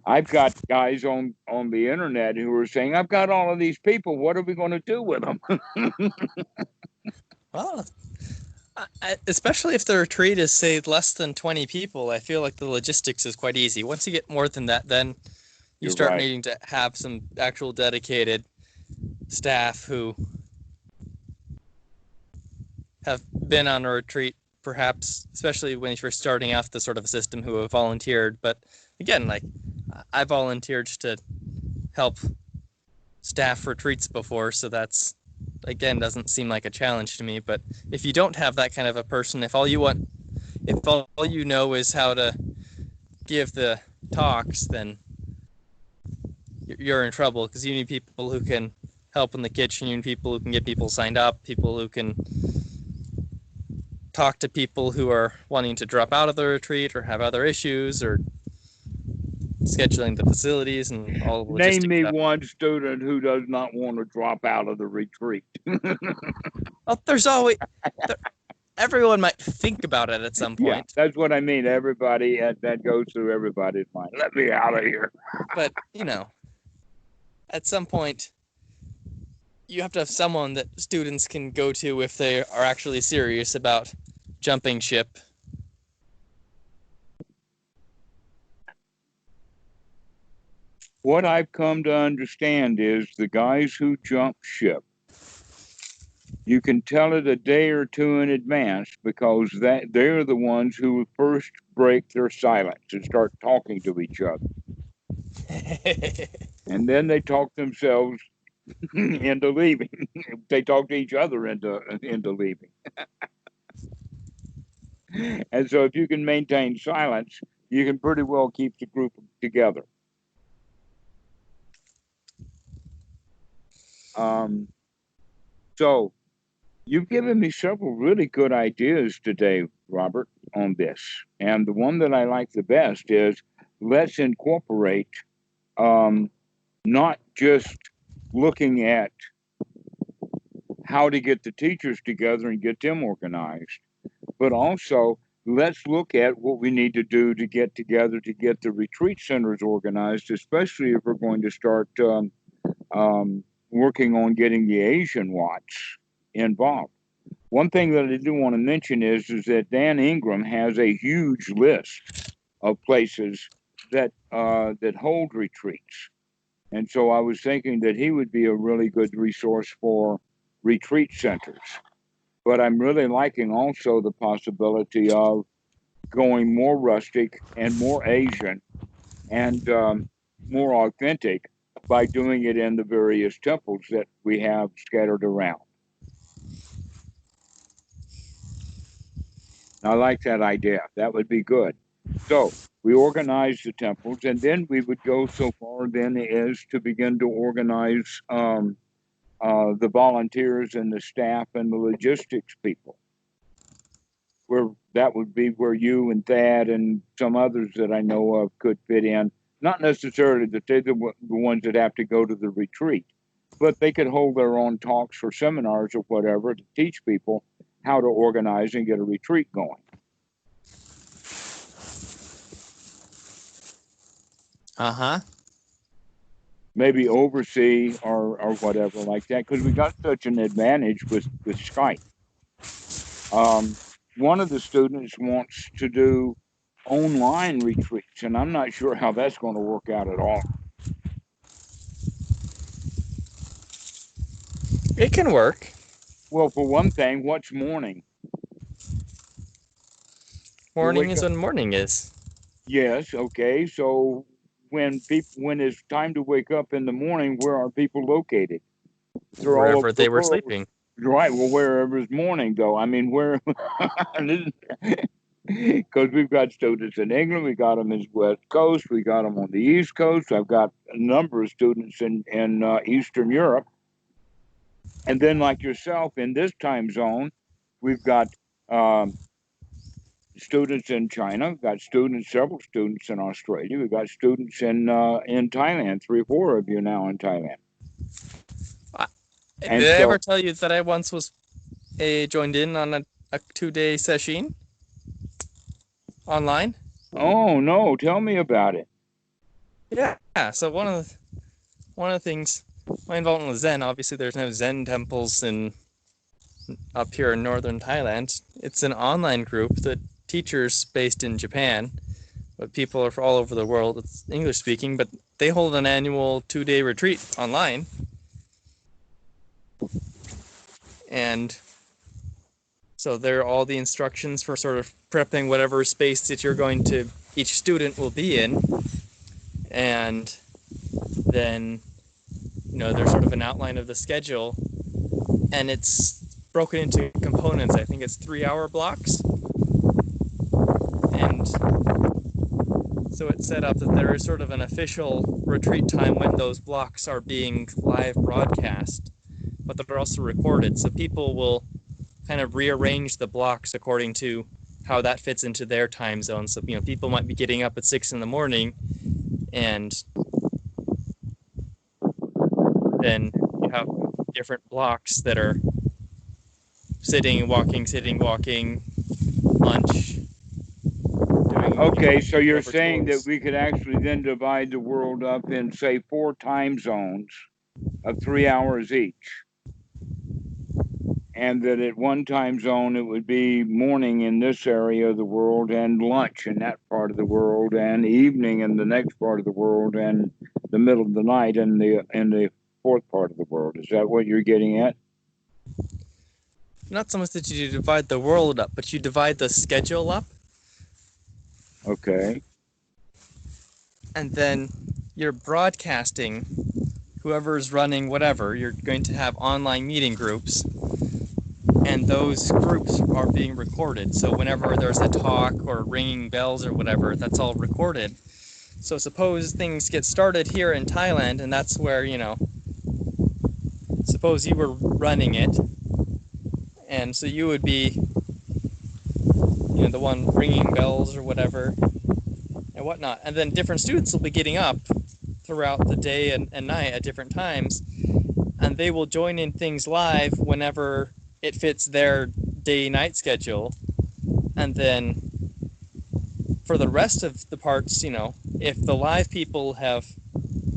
B: I've got guys on the internet who are saying, I've got all of these people. What are we going to do with them?
A: Well, especially if the retreat is, say, less than 20 people, I feel like the logistics is quite easy. Once you get more than that, then you
B: You're
A: start
B: right.
A: needing to have some actual dedicated staff who have been on a retreat, perhaps, especially when you're first starting off the sort of a system, who have volunteered. But again, like, I volunteered to help staff retreats before, so that's, again, doesn't seem like a challenge to me. But if you don't have that kind of a person, if all you know is how to give the talks, then you're in trouble, because you need people who can help in the kitchen, you need people who can get people signed up, people who can talk to people who are wanting to drop out of the retreat or have other issues, or scheduling the facilities and all the logistics.
B: Name me
A: stuff.
B: one student who does not want to drop out of the retreat.
A: Well, there's always everyone might think about it at some point.
B: Yeah, that's what I mean. Everybody that goes through everybody's mind. Let me out of here.
A: But at some point, you have to have someone that students can go to if they are actually serious about jumping ship.
B: What I've come to understand is the guys who jump ship, you can tell it a day or two in advance, because they're the ones who first break their silence and start talking to each other. And then they talk themselves into leaving. They talk to each other into leaving. And so if you can maintain silence, you can pretty well keep the group together. So you've given me several really good ideas today, Robert, on this. And the one that I like the best is, let's incorporate not just looking at how to get the teachers together and get them organized, but also let's look at what we need to do to get together to get the retreat centers organized, especially if we're going to start working on getting the Asian Wats involved. One thing that I do want to mention is that Dan Ingram has a huge list of places that hold retreats. And so I was thinking that he would be a really good resource for retreat centers. But I'm really liking also the possibility of going more rustic and more Asian and more authentic by doing it in the various temples that we have scattered around. I like that idea. That would be good. So we organize the temples, and then we would go so far then as to begin to organize the volunteers and the staff and the logistics people. Where that would be where you and Thad and some others that I know of could fit in. Not necessarily that they're the ones that have to go to the retreat, but they could hold their own talks or seminars or whatever to teach people how to organize and get a retreat going.
A: Uh-huh.
B: Maybe oversee or whatever like that, because we got such an advantage with Skype. One of the students wants to do online retreats, and I'm not sure how that's going to work out at all.
A: It can work.
B: Well, for one thing, what's morning?
A: Morning is when morning is.
B: Yes, okay. So when it's time to wake up in the morning, where are people located? They're all over
A: Wherever they were sleeping.
B: Right. Well, wherever it's morning, though. I mean, where? Because we've got students in England, we got them in the West Coast, we got them on the East Coast. I've got a number of students in Eastern Europe, and then like yourself in this time zone, we've got students in China. We've got several students in Australia. We've got students in Thailand. 3 or 4 of you now in Thailand.
A: Did
B: And
A: I
B: so,
A: ever tell you that I once was joined in on a 2-day session online?
B: oh no, tell me about it.
A: Yeah. So one of the things, my involvement with Zen. Obviously, there's no Zen temples up here in northern Thailand. It's an online group that teachers based in Japan, but people are from all over the world. It's English speaking, but they hold an annual 2-day retreat online. And so there are all the instructions for sort of prepping whatever space that each student will be in. And then, there's sort of an outline of the schedule, and it's broken into components. I think it's 3-hour blocks. And so it's set up that there is sort of an official retreat time when those blocks are being live broadcast, but they're also recorded. So people will kind of rearrange the blocks according to how that fits into their time zone. So, people might be getting up at 6 in the morning, and then you have different blocks that are sitting, walking, lunch.
B: Okay, so you're saying that we could actually then divide the world up in, say, 4 time zones of 3 hours each. And that at one time zone, it would be morning in this area of the world, and lunch in that part of the world, and evening in the next part of the world, and the middle of the night in the fourth part of the world. Is that what you're getting at?
A: Not so much that you divide the world up, but you divide the schedule up.
B: Okay.
A: And then you're broadcasting, whoever's running whatever, you're going to have online meeting groups, and those groups are being recorded. So whenever there's a talk or ringing bells or whatever, that's all recorded. So suppose things get started here in Thailand, and that's where, suppose you were running it, and so you would be, the one ringing bells or whatever and whatnot. And then different students will be getting up throughout the day and night at different times, and they will join in things live whenever it fits their day-night schedule. And then for the rest of the parts, if the live people have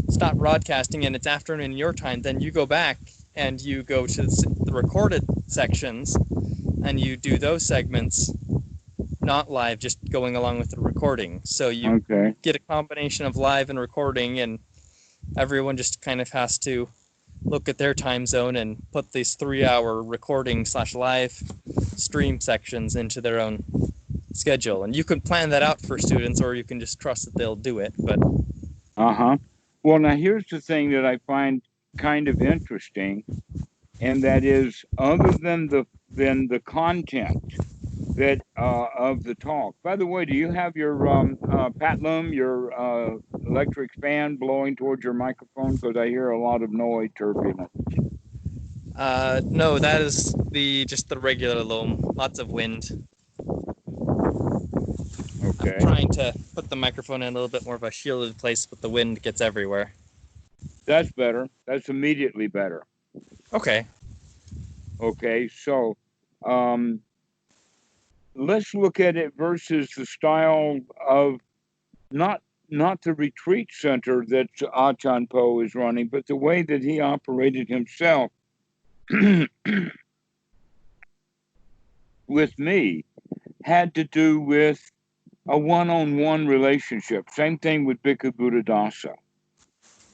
A: stopped broadcasting and it's afternoon your time, then you go back and you go to the recorded sections and you do those segments not live, just going along with the recording. So you get a combination of live and recording, and everyone just kind of has to look at their time zone and put these 3-hour recording / live stream sections into their own schedule. And you can plan that out for students, or you can just trust that they'll do it. But
B: well, now here's the thing that I find kind of interesting, and that is, other than the content that of the talk. By the way, do you have your patlum, your electric fan blowing towards your microphone? Because I hear a lot of noise, turbulence.
A: No, that is just the regular loam. Lots of wind.
B: Okay.
A: I'm trying to put the microphone in a little bit more of a shielded place, but the wind gets everywhere.
B: That's better. That's immediately better.
A: Okay.
B: Okay, so let's look at it versus the style of not the retreat center that Achan Po is running, but the way that he operated himself with me had to do with a one-on-one relationship. Same thing with Bhikkhu Buddhadasa.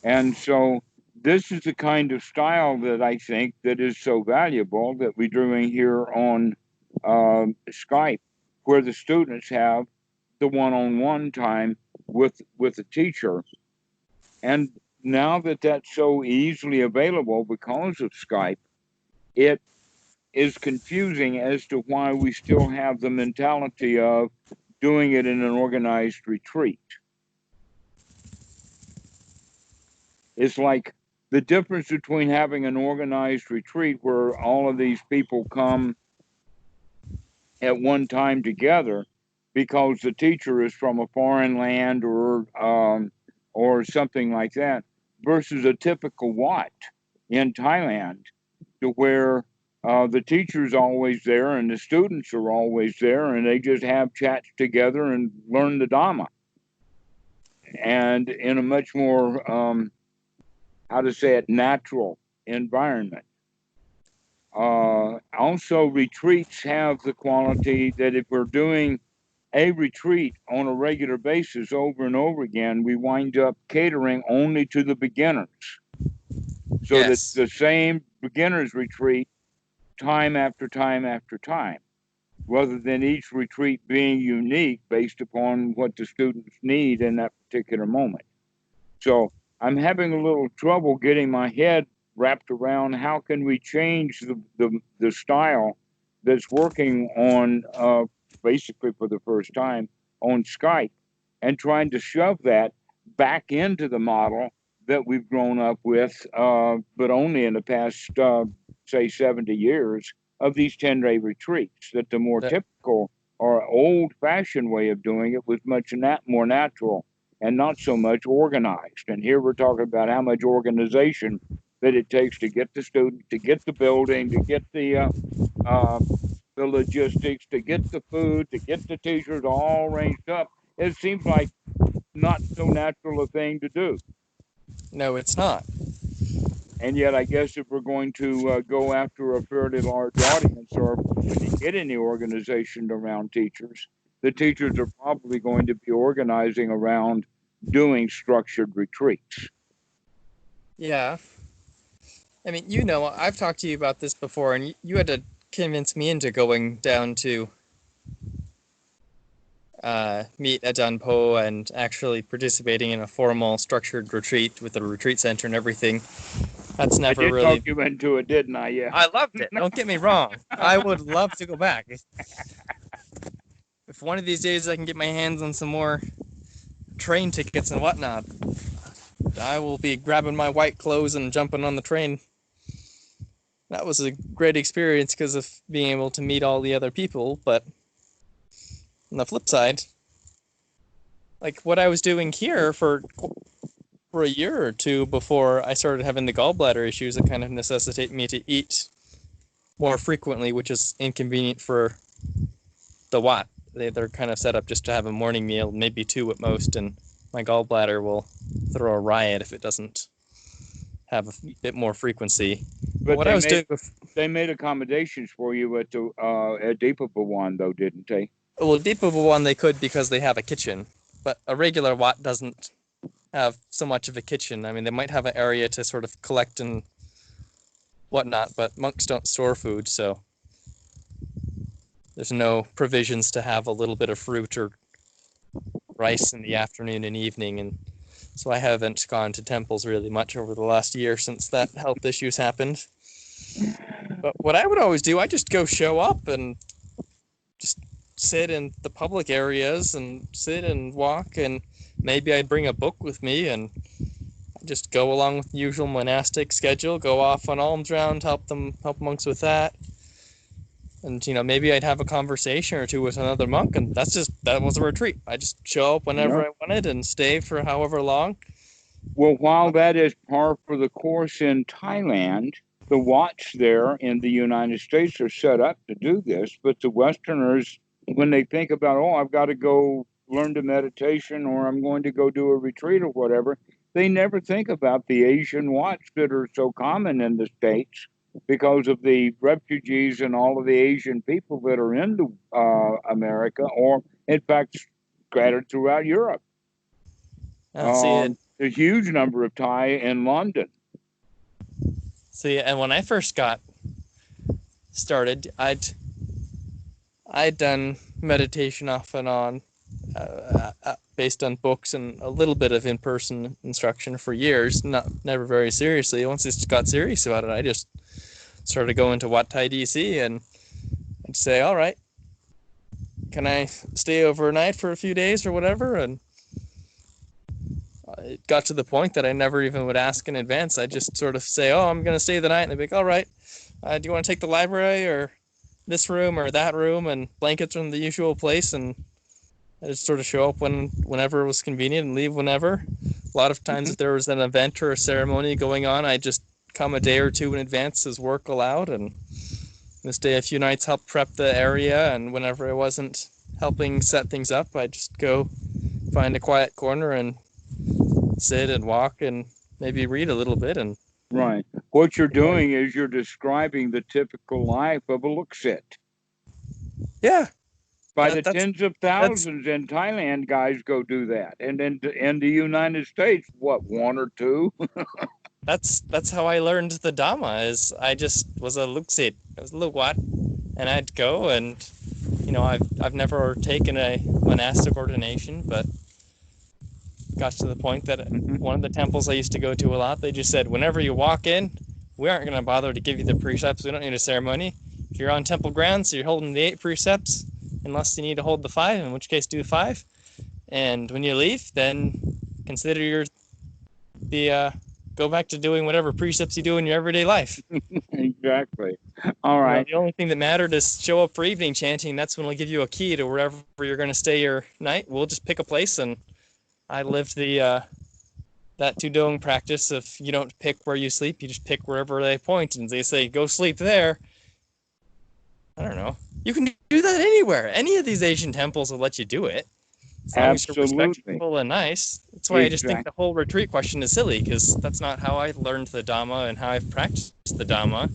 B: And so this is the kind of style that I think that is so valuable that we're doing here on Skype, where the students have the one-on-one time with the teacher. And now that that's so easily available because of Skype, it is confusing as to why we still have the mentality of doing it in an organized retreat. It's like the difference between having an organized retreat where all of these people come at one time together because the teacher is from a foreign land or something like that, versus a typical Wat in Thailand, to where the teacher's always there and the students are always there, and they just have chats together and learn the Dhamma, and in a much more how to say it, natural environment. Also, retreats have the quality that if we're doing a retreat on a regular basis over and over again, we wind up catering only to the beginners. So
A: Yes.
B: that the same beginners retreat time after time after time, rather than each retreat being unique based upon what the students need in that particular moment. So I'm having a little trouble getting my head wrapped around how can we change the style that's working on basically for the first time on Skype, and trying to shove that back into the model that we've grown up with, but only in the past, say, 70 years of these 10-day retreats, that the more typical or old-fashioned way of doing it was much more natural and not so much organized. And here we're talking about how much organization that it takes to get the student, to get the building, to get the logistics, to get the food, to get the teachers all arranged up. It seems like not so natural a thing to do.
A: No, it's not.
B: And yet, I guess if we're going to go after a fairly large audience, or get any organization around teachers, the teachers are probably going to be organizing around doing structured retreats.
A: Yeah. I mean, you know, I've talked to you about this before, and you had to convince me into going down to meet at Dunpo and actually participating in a formal structured retreat with a retreat center and everything. That's never really...
B: I did talk you into it, didn't I? Yeah.
A: I loved it. Don't get me wrong. I would love to go back. If one of these days I can get my hands on some more train tickets and whatnot, I will be grabbing my white clothes and jumping on the train. That was a great experience because of being able to meet all the other people, but on the flip side, like what I was doing here for a year or two before I started having the gallbladder issues that kind of necessitate me to eat more frequently, which is inconvenient for the Wat. They're kind of set up just to have a morning meal, maybe 2 at most, and my gallbladder will throw a riot if it doesn't have a bit more frequency.
B: But
A: what I was doing,
B: they made accommodations for you at Deepa Bhawan, though, didn't they?
A: Well, Deepa Bhawan they could because they have a kitchen, but a regular Wat doesn't have so much of a kitchen. I mean, they might have an area to sort of collect and whatnot, but monks don't store food, so there's no provisions to have a little bit of fruit or rice in the afternoon and evening, and so I haven't gone to temples really much over the last year since that health issues happened. But what I would always do, I just go show up and just sit in the public areas and sit and walk, and maybe I'd bring a book with me and just go along with the usual monastic schedule, go off on alms round, help monks with that. And, you know, maybe I'd have a conversation or two with another monk, and that was a retreat. I just show up whenever I wanted and stay for however long.
B: Well, while that is par for the course in Thailand, the Wats there in the United States are set up to do this, but the Westerners, when they think about, oh, I've got to go learn to meditation, or I'm going to go do a retreat or whatever, they never think about the Asian Wats that are so common in the States because of the refugees and all of the Asian people that are into America, or in fact scattered throughout Europe. A huge number of Thai in London.
A: See, and when I first got started, I'd done meditation off and on, based on books and a little bit of in-person instruction for years, never very seriously. Once I got serious about it, I just started going to Wat Thai DC, and I'd say, all right, can I stay overnight for a few days or whatever? And it got to the point that I never even would ask in advance. I just sort of say, oh, I'm going to stay the night. And they'd be like, all right, do you want to take the library or this room or that room, and blankets from the usual place? And I just sort of show up whenever it was convenient and leave whenever. A lot of times, if there was an event or a ceremony going on, I'd just come a day or two in advance as work allowed, and stay a few nights, help prep the area, and whenever I wasn't helping set things up, I'd just go find a quiet corner and sit and walk and maybe read a little bit. And
B: right. What you're doing is you're describing the typical life of a Luksit.
A: Yeah.
B: By the tens of thousands in Thailand, guys go do that. And then in the United States, what, one or two?
A: That's how I learned the Dhamma. Is I just was a Luksit. I was a Lukwat, and I'd go, and I've never taken a monastic ordination, but got to the point that one of the temples I used to go to a lot, they just said, whenever you walk in, we aren't going to bother to give you the precepts. We don't need a ceremony. If you're on temple grounds, so you're holding the 8 precepts, unless you need to hold the 5, in which case do 5. And when you leave, then consider go back to doing whatever precepts you do in your everyday life.
B: Exactly. All right.
A: The only thing that mattered is show up for evening chanting. That's when we'll give you a key to wherever you're going to stay your night. We'll just pick a place, and I lived that Tudong practice of you don't pick where you sleep, you just pick wherever they point, and they say, go sleep there. I don't know. You can do that anywhere. Any of these Asian temples will let you do it. As long as you're respectful and nice. That's why I just think the whole retreat question is silly, because that's not how I learned the Dhamma and how I've practiced the Dhamma.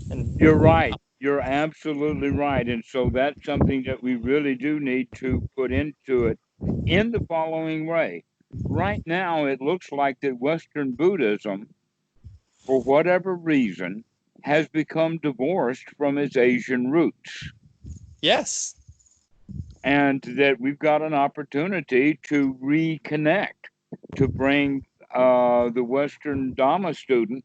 A: And
B: you're right. You're absolutely right. And so that's something that we really do need to put into it in the following way. Right now, it looks like that Western Buddhism, for whatever reason, has become divorced from its Asian roots.
A: Yes.
B: And that we've got an opportunity to reconnect, to bring the Western Dhamma student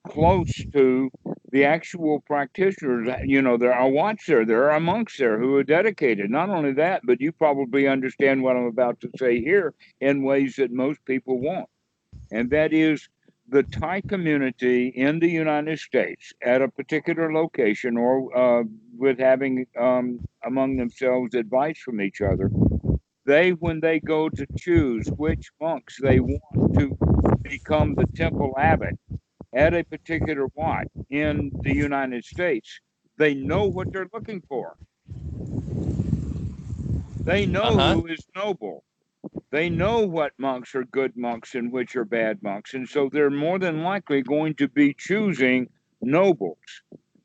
B: close to the actual practitioners. There are Wats there are monks there who are dedicated. Not only that, but you probably understand what I'm about to say here in ways that most people won't. And that is the Thai community in the United States at a particular location, or with having among themselves advice from each other, when they go to choose which monks they want to become the temple abbot at a particular Wat in the United States, they know what they're looking for. They know who is noble. They know what monks are good monks and which are bad monks. And so they're more than likely going to be choosing nobles.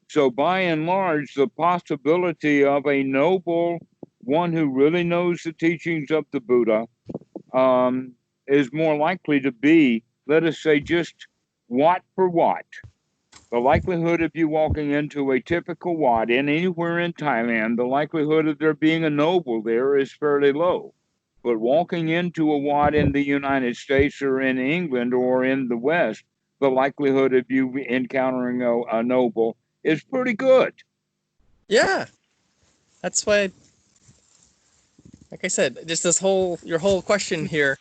B: So by and large, the possibility of a noble, one who really knows the teachings of the Buddha, is more likely to be, let us say, just Wat for Wat. The likelihood of you walking into a typical Wat anywhere in Thailand, the likelihood of there being a noble there is fairly low. But walking into a Wat in the United States or in England or in the West, the likelihood of you encountering a noble is pretty good.
A: Yeah. That's why, like I said, just your whole question here,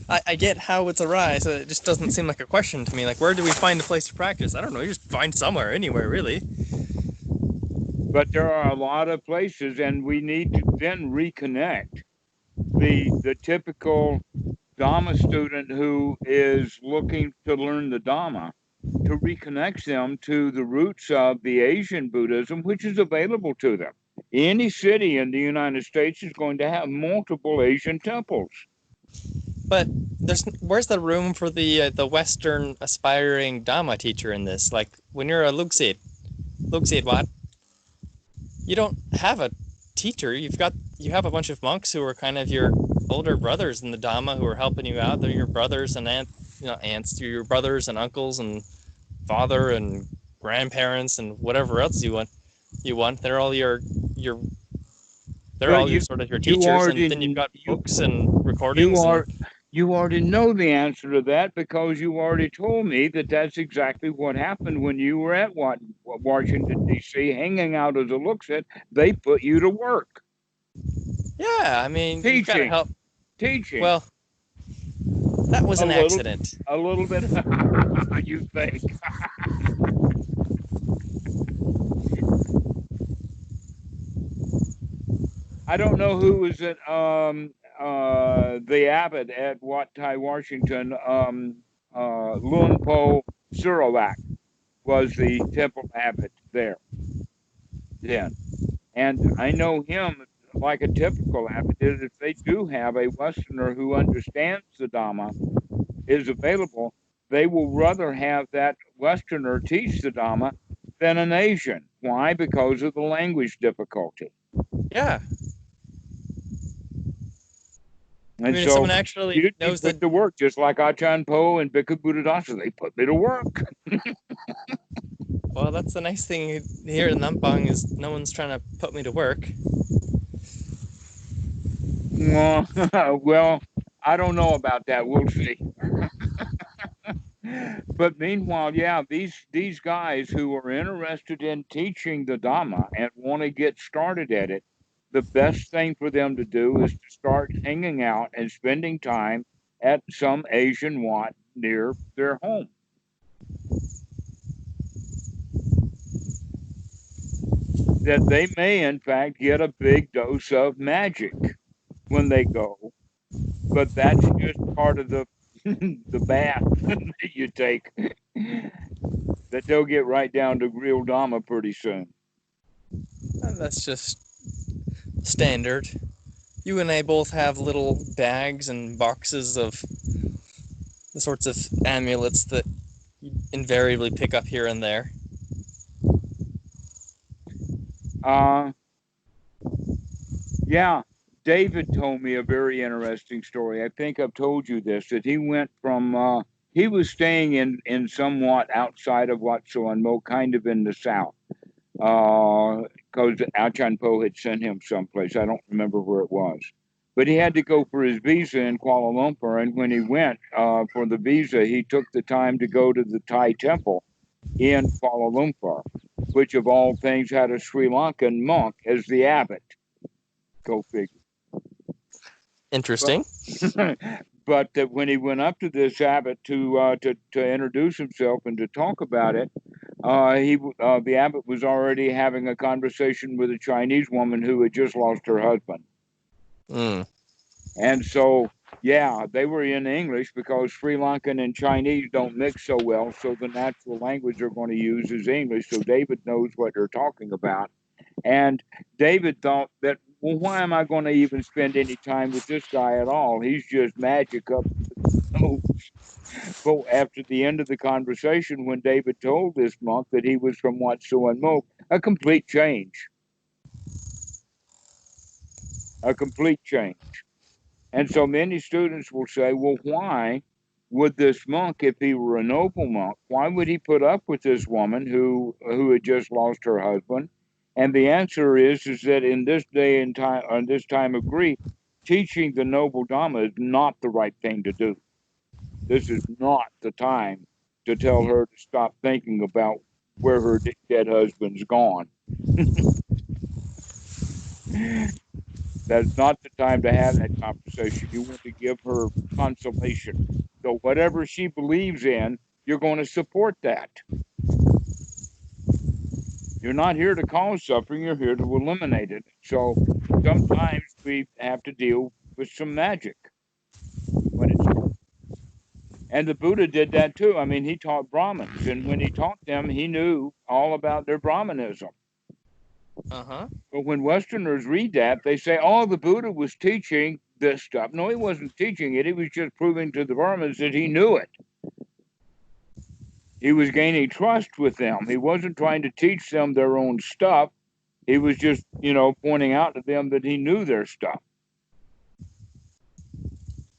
A: I get how it's arise. It just doesn't seem like a question to me. Like, where do we find a place to practice? I don't know. You just find somewhere, anywhere, really.
B: But there are a lot of places, and we need to then reconnect the typical Dhamma student who is looking to learn the Dhamma, to reconnect them to the roots of the Asian Buddhism, which is available to them. Any city in the United States is going to have multiple Asian temples.
A: But where's the room for the Western aspiring Dhamma teacher in this? Like, when you're a Luksit Wat, you don't have a teacher. You have a bunch of monks who are kind of your older brothers in the Dhamma who are helping you out. They're your brothers and aunts. You're your brothers and uncles and father and grandparents and whatever else you want. They're all your sort of your teachers, and then you've got books and recordings.
B: You already know the answer to that, because you already told me that that's exactly what happened when you were at Washington, D.C., hanging out as a Luksit. They put you to work.
A: Yeah, I mean, you've got to help.
B: Teaching.
A: Well, that was an accident.
B: A little bit. You think. I don't know who was at the abbot at Wat Tai, Washington. Lunpo Surawak was the temple abbot there then. And I know him like a typical abbot is if they do have a Westerner who understands the Dhamma is available, they will rather have that Westerner teach the Dhamma than an Asian. Why? Because of the language difficulty.
A: Yeah.
B: And
A: I mean, if
B: so
A: someone actually
B: you'd be
A: knows
B: put
A: the
B: to work just like Achan Po and Bhikkhu Buddhadasa. They put me to work.
A: well, that's the nice thing here in Nampang is no one's trying to put me to work.
B: Well, I don't know about that. We'll see. But meanwhile, yeah, these guys who are interested in teaching the Dhamma and want to get started at it, the best thing for them to do is to start hanging out and spending time at some Asian Wat near their home. That they may, in fact, get a big dose of magic when they go, but that's just part of the the bath that you take. That they'll get right down to real Dhamma pretty soon.
A: That's just standard. You and I both have little bags and boxes of the sorts of amulets that you invariably pick up here and there.
B: Yeah, David told me a very interesting story. I think I've told you this, that he went from, he was staying in somewhat outside of Wats and Mo, kind of in the south, because Achan Po had sent him someplace. I don't remember where it was. But he had to go for his visa in Kuala Lumpur, and when he went for the visa, he took the time to go to the Thai temple in Kuala Lumpur, which of all things had a Sri Lankan monk as the abbot. Go figure.
A: Interesting.
B: But when he went up to this abbot to introduce himself and to talk about it, the abbot was already having a conversation with a Chinese woman who had just lost her husband.
A: Mm.
B: And so, yeah, they were in English because Sri Lankan and Chinese don't mix so well. So the natural language they're going to use is English. So David knows what they're talking about. And David thought that, well, why am I going to even spend any time with this guy at all? He's just magic up the nose. But after the end of the conversation, when David told this monk that he was from Wat Suan Mo, a complete change. A complete change. And so many students will say, well, why would this monk, if he were a noble monk, why would he put up with this woman who had just lost her husband? And the answer is that in this day and time, on this time of grief, teaching the noble Dhamma is not the right thing to do. This is not the time to tell her to stop thinking about where her dead husband's gone. That's not the time to have that conversation. You want to give her consolation. So whatever she believes in, you're going to support that. You're not here to cause suffering, you're here to eliminate it. So sometimes we have to deal with some magic. And the Buddha did that too. I mean, he taught Brahmins, and when he taught them, he knew all about their Brahmanism.
A: Uh-huh.
B: But when Westerners read that, they say, oh, the Buddha was teaching this stuff. No, he wasn't teaching it. He was just proving to the Brahmins that he knew it. He was gaining trust with them. He wasn't trying to teach them their own stuff. He was just, pointing out to them that he knew their stuff.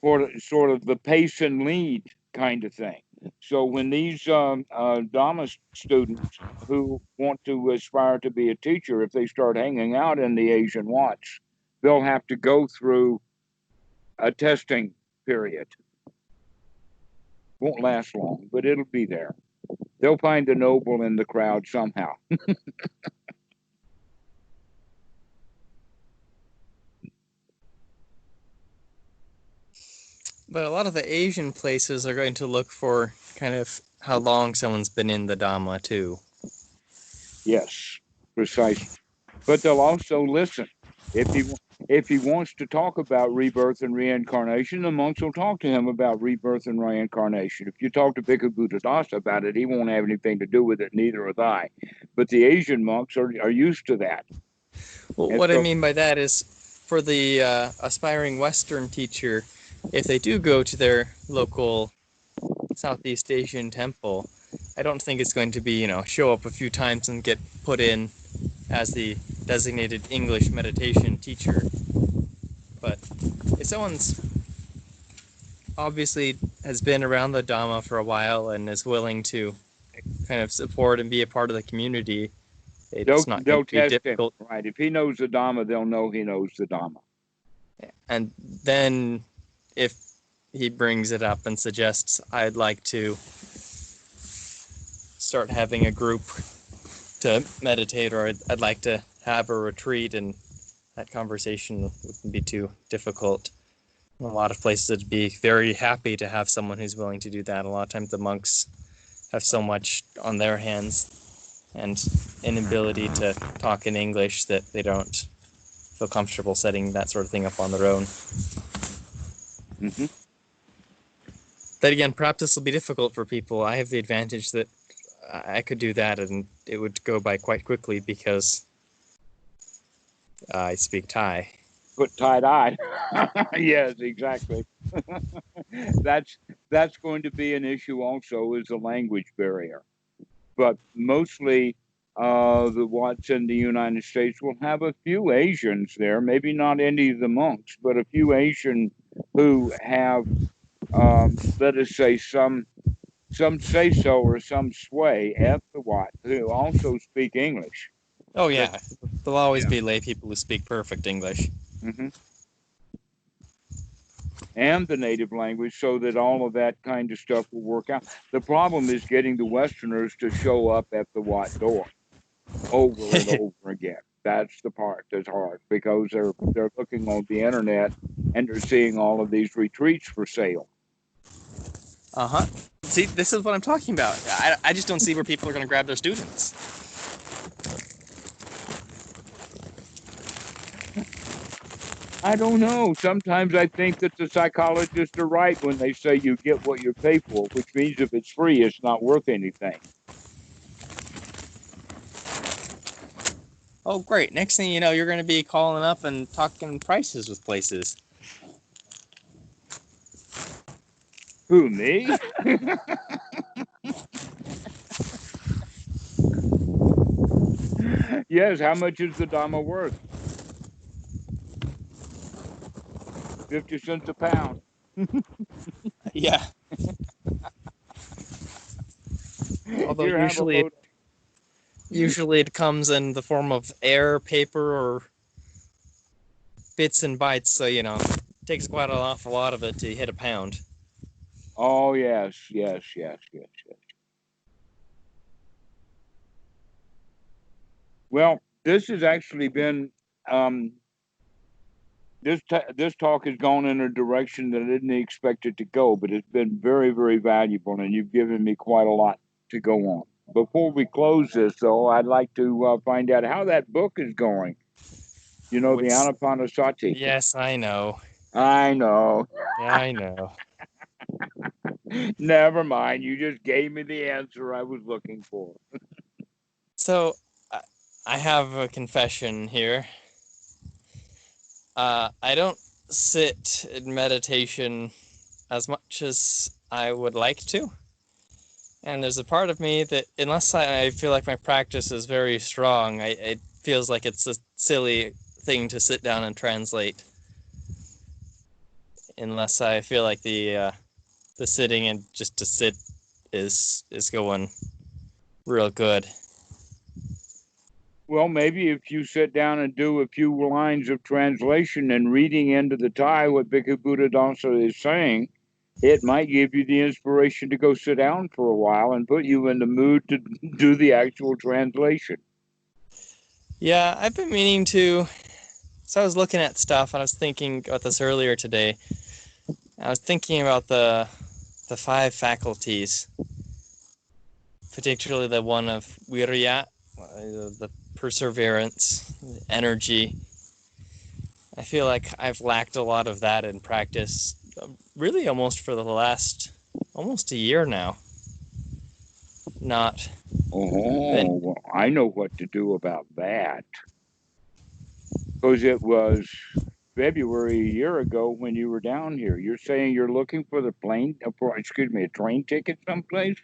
B: For sort of the pace and lead kind of thing. So when these Dhamma students who want to aspire to be a teacher, if they start hanging out in the Asian Wats, they'll have to go through a testing period. Won't last long, but it'll be there. They'll find the noble in the crowd somehow.
A: But a lot of the Asian places are going to look for kind of how long someone's been in the Dhamma too.
B: Yes, precisely. But they'll also listen. If if he wants to talk about rebirth and reincarnation, the monks will talk to him about rebirth and reincarnation. If you talk to Bhikkhu Buddhadasa about it, he won't have anything to do with it, neither have I. But the Asian monks are used to that.
A: Well,
B: And
A: what I
B: so,
A: mean by that is for the aspiring Western teacher, if they do go to their local Southeast Asian temple, I don't think it's going to be, show up a few times and get put in as the designated English meditation teacher. But if someone's obviously has been around the Dhamma for a while and is willing to kind of support and be a part of the community, it's not going
B: they'll
A: to be
B: test him,
A: difficult.
B: right? If he knows the Dhamma, they'll know he knows the Dhamma.
A: And then if he brings it up and suggests, I'd like to start having a group to meditate, or I'd like to have a retreat, and that conversation wouldn't be too difficult. A lot of places would be very happy to have someone who's willing to do that. A lot of times the monks have so much on their hands and inability to talk in English that they don't feel comfortable setting that sort of thing up on their own.
B: Mm-hmm.
A: But again, perhaps this will be difficult for people. I have the advantage that I could do that and it would go by quite quickly because I speak Thai.
B: Put tie-dye. Yes, exactly. That's going to be an issue also, is the language barrier. But mostly the Wats in the United States will have a few Asians there, maybe not any of the monks, but a few Asian who have, let us say, some say-so or some sway at the Wat, who also speak English.
A: Oh yeah, there'll always
B: Yeah.
A: be lay people who speak perfect English.
B: Mm-hmm. And the native language, so that all of that kind of stuff will work out. The problem is getting the Westerners to show up at the Wat door over and over again. That's the part that's hard, because they're looking on the internet and they're seeing all of these retreats for sale.
A: Uh-huh. See, this is what I'm talking about. I just don't see where people are going to grab their students.
B: I don't know. Sometimes I think that the psychologists are right when they say you get what you pay for, which means if it's free, it's not worth anything.
A: Oh, great. Next thing you know, you're going to be calling up and talking prices with places.
B: Who, me? Yes, how much is the Dhamma worth? 50 cents a pound.
A: Yeah. Although
B: Here, have a load.
A: usually it comes in the form of air, paper, or bits and bytes, so, it takes quite an awful lot of it to hit a pound.
B: Oh, yes. Well, this has actually been, this talk has gone in a direction that I didn't expect it to go, but it's been very, very valuable, and you've given me quite a lot to go on. Before we close this, though, I'd like to find out how that book is going. The Anapanasati.
A: Yes, I know.
B: I know.
A: I know.
B: Never mind. You just gave me the answer I was looking for.
A: So, I have a confession here. I don't sit in meditation as much as I would like to. And there's a part of me that, unless I feel like my practice is very strong, it feels like it's a silly thing to sit down and translate. Unless I feel like the sitting and just to sit is going real good.
B: Well, maybe if you sit down and do a few lines of translation and reading into the Thai what Bhikkhu Buddhadasa is saying, it might give you the inspiration to go sit down for a while and put you in the mood to do the actual translation.
A: Yeah, I've been meaning to. So I was looking at stuff, and I was thinking about this earlier today. I was thinking about the 5 faculties, particularly the one of viriya, the perseverance, energy, I feel like I've lacked a lot of that in practice, really almost for the last almost a year now. Not
B: Oh,
A: been.
B: well, I know what to do about that. Because it was February a year ago when you were down here. You're saying you're looking for the a train ticket someplace?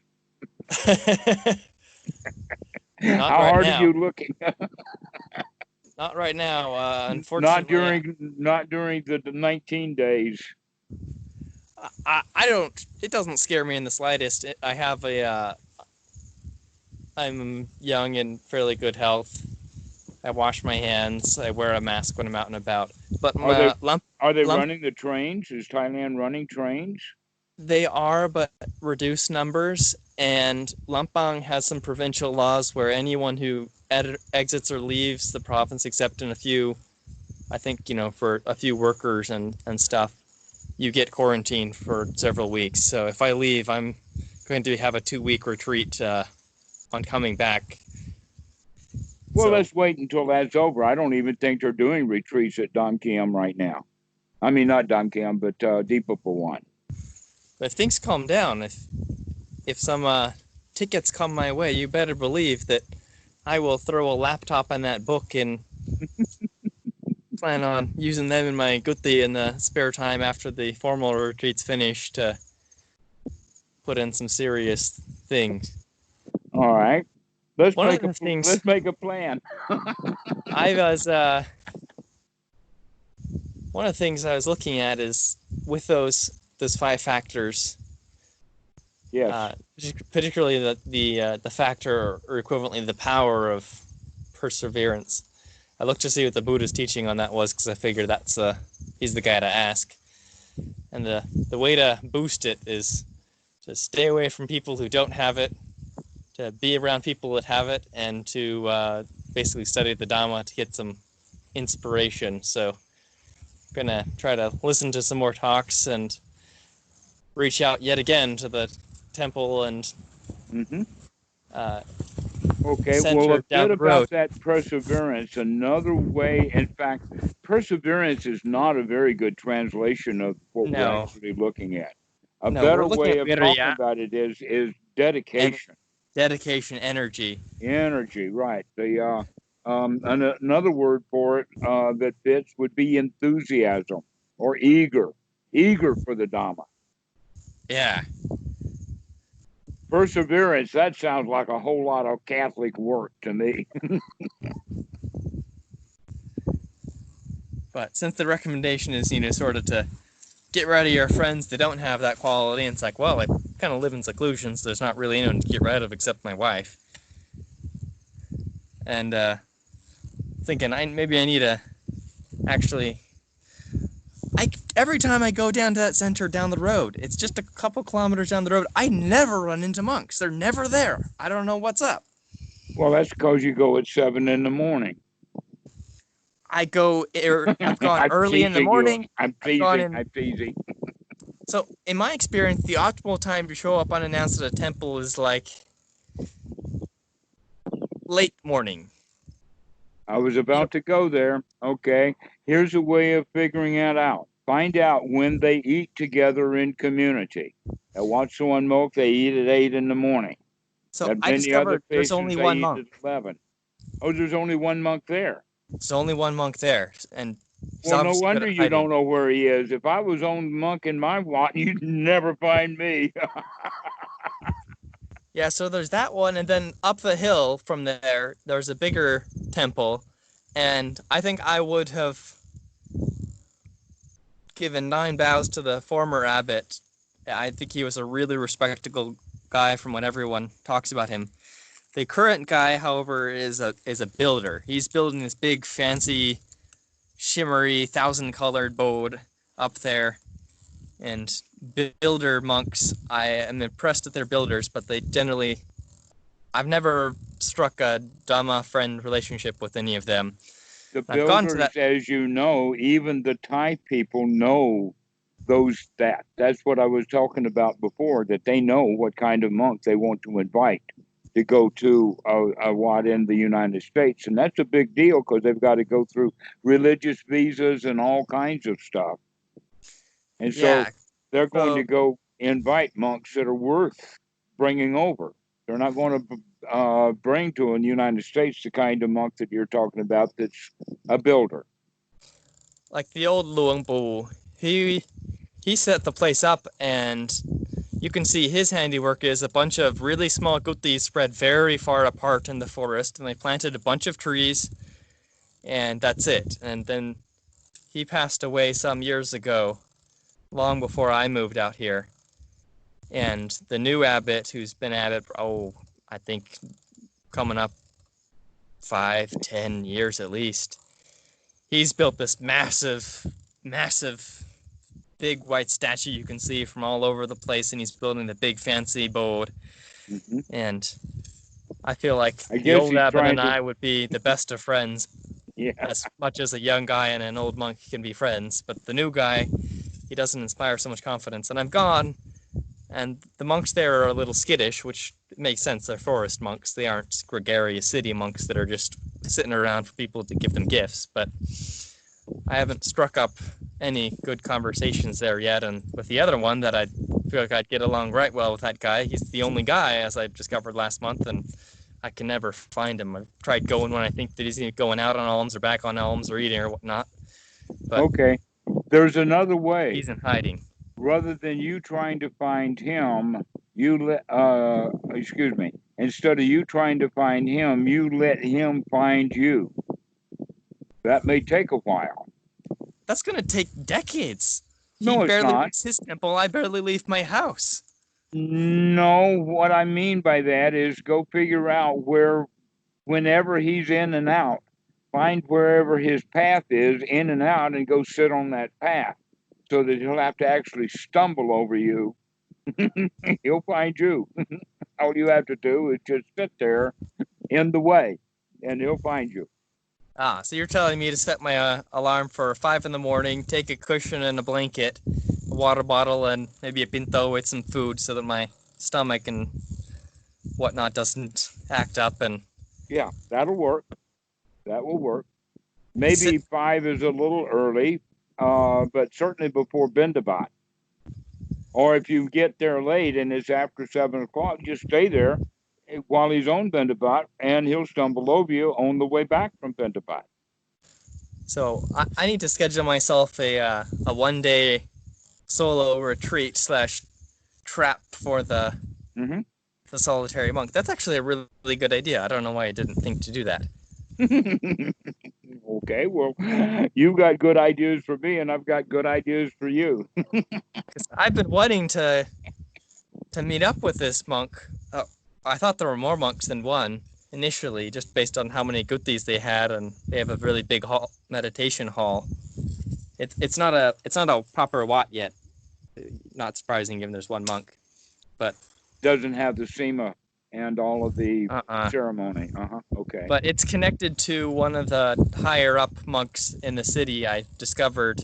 A: Not
B: How
A: right
B: hard are
A: now.
B: you looking?
A: Not right now.
B: Not
A: Unfortunately,
B: during the 19 days.
A: I don't. It doesn't scare me in the slightest. I have a. I'm young and fairly good health. I wash my hands. I wear a mask when I'm out and about. But
B: Are they
A: my lump
B: are they
A: lump
B: running the trains? Is Thailand running trains?
A: they are, but reduced numbers. And Lumpang has some provincial laws where anyone who exits or leaves the province, except in a few, I think, for a few workers and stuff, you get quarantined for several weeks. So if I leave, I'm going to have a 2-week retreat on coming back.
B: Well,
A: So
B: let's wait until that's over. I don't even think they're doing retreats at Dam Kiam right now. I mean, not Dam Kiam, but Deepa for one.
A: if things calm down, if some tickets come my way, you better believe that I will throw a laptop and that book and plan on using them in my gutti in the spare time after the formal retreat's finished to put in some serious things.
B: All right, let's
A: One of the things
B: make a plan.
A: I was one of the things I was looking at is with those 5 factors.
B: Yes.
A: Particularly the factor or equivalently the power of perseverance. I looked to see what the Buddha's teaching on that was because I figured he's the guy to ask. And the way to boost it is to stay away from people who don't have it, to be around people that have it, and to basically study the Dhamma to get some inspiration. So I'm gonna try to listen to some more talks and reach out yet again to the temple and
B: Mm-hmm. Okay, well, a
A: center down
B: bit
A: the road.
B: about that perseverance. Another way, in fact, perseverance is not a very good translation of what we're
A: No,
B: actually looking at. A
A: no, we're
B: better
A: looking
B: way
A: at
B: of talking
A: viriya
B: about it is
A: and
B: dedication,
A: dedication, energy.
B: energy, right? Another word for it that fits would be enthusiasm or eager for the Dhamma.
A: Yeah,
B: Perseverance, that sounds like a whole lot of Catholic work to me.
A: but since the recommendation is, sort of to get rid of your friends that don't have that quality, and it's like, well, I kind of live in seclusion, so there's not really anyone to get rid of except my wife. And thinking maybe I need to actually. Every time I go down to that center down the road, it's just a couple kilometers down the road. I never run into monks. They're never there. I don't know what's up.
B: Well, that's because you go at 7 in the morning.
A: I've gone
B: I'm
A: early in the
B: teasing you.
A: morning.
B: I'm
A: I've gone
B: teasing.
A: in.
B: I'm teasing.
A: So, in my experience, the optimal time to show up unannounced at a temple is like late morning.
B: I was about to go there. Okay. Here's a way of figuring that out. Find out when they eat together in community. At Watsu and Milk, they eat at 8 in the morning.
A: So,
B: At
A: I
B: many other
A: discovered there's
B: places,
A: only
B: they
A: one
B: eat
A: monk.
B: at 11. Oh, there's only one monk there.
A: There's only one monk there, and he's
B: Well, no
A: obviously good
B: wonder
A: at
B: you
A: hiding.
B: don't know where he is. If I was on monk in my Wat, you'd never find me.
A: Yeah, so there's that one, and then up the hill from there, there's a bigger temple, and I think I would have given 9 bows to the former abbot. I think he was a really respectable guy from what everyone talks about him. The current guy, however, is a builder. He's building this big, fancy, shimmery, 1,000-colored boat up there. And builder monks, I am impressed at their builders, but I've never struck a Dhamma friend relationship with any of them.
B: The
A: I've gone to that.
B: builders, as you know, even the Thai people know that's what I was talking about before, that they know what kind of monk they want to invite to go to a Wat in the United States. And that's a big deal because they've got to go through religious visas and all kinds of stuff. And so
A: Yeah.
B: they're going to
A: So
B: go invite monks that are worth bringing over. They're not going to bring to the United States the kind of monk that you're talking about that's a builder.
A: like the old Luang Pu, he set the place up, and you can see his handiwork is a bunch of really small gutis spread very far apart in the forest, and they planted a bunch of trees, and that's it. And then he passed away some years ago, long before I moved out here. And the new abbot, who's been at it, I think coming up 5-10 years at least, he's built this massive big white statue you can see from all over the place, and he's building the big fancy board.
B: Mm-hmm.
A: And I feel like
B: I
A: the
B: guess
A: old
B: he's
A: abbot
B: trying
A: and
B: to.
A: I would be the best of friends,
B: Yeah.
A: as much as a young guy and an old monk can be friends. But the new guy, he doesn't inspire so much confidence. And I'm gone, and the monks there are a little skittish, which makes sense. They're forest monks. They aren't gregarious city monks that are just sitting around for people to give them gifts. But I haven't struck up any good conversations there yet. And with the other one that I feel like I'd get along right well with that guy, he's the only guy, as I discovered last month, and I can never find him. I've tried going when I think that he's going out on alms or back on alms or eating or whatnot. But
B: okay. There's another way.
A: he's in hiding.
B: Rather than you trying to find him, instead of you trying to find him, you let him find you. That may take a while.
A: That's going to take decades.
B: No,
A: He
B: it's
A: barely
B: not.
A: leaves his temple. I barely leave my house.
B: No, what I mean by that is go figure out whenever he's in and out, find wherever his path is in and out and go sit on that path so that he'll have to actually stumble over you. He'll find you. All you have to do is just sit there in the way and he'll find you.
A: So you're telling me to set my alarm for 5 a.m, take a cushion and a blanket, a water bottle, and maybe a pinto with some food so that my stomach and whatnot doesn't act up, and
B: Yeah, that'll work. That will work. Maybe 5 is a little early, but certainly before Bindabat. Or if you get there late and it's after 7 o'clock, just stay there while he's on Bindabat, and he'll stumble over you on the way back from Bindabat.
A: So I need to schedule myself a 1-day solo retreat / trap for the solitary monk. That's actually a really, really good idea. I don't know why I didn't think to do that.
B: Okay, well, you got good ideas for me, and I've got good ideas for you.
A: Because I've been wanting to meet up with this monk. I thought there were more monks than one initially, just based on how many gutis they had, and they have a really big meditation hall. It's not a proper Wat yet. Not surprising, given there's one monk, but
B: doesn't have the sema and all of the ceremony. Okay.
A: But it's connected to one of the higher up monks in the city, I discovered.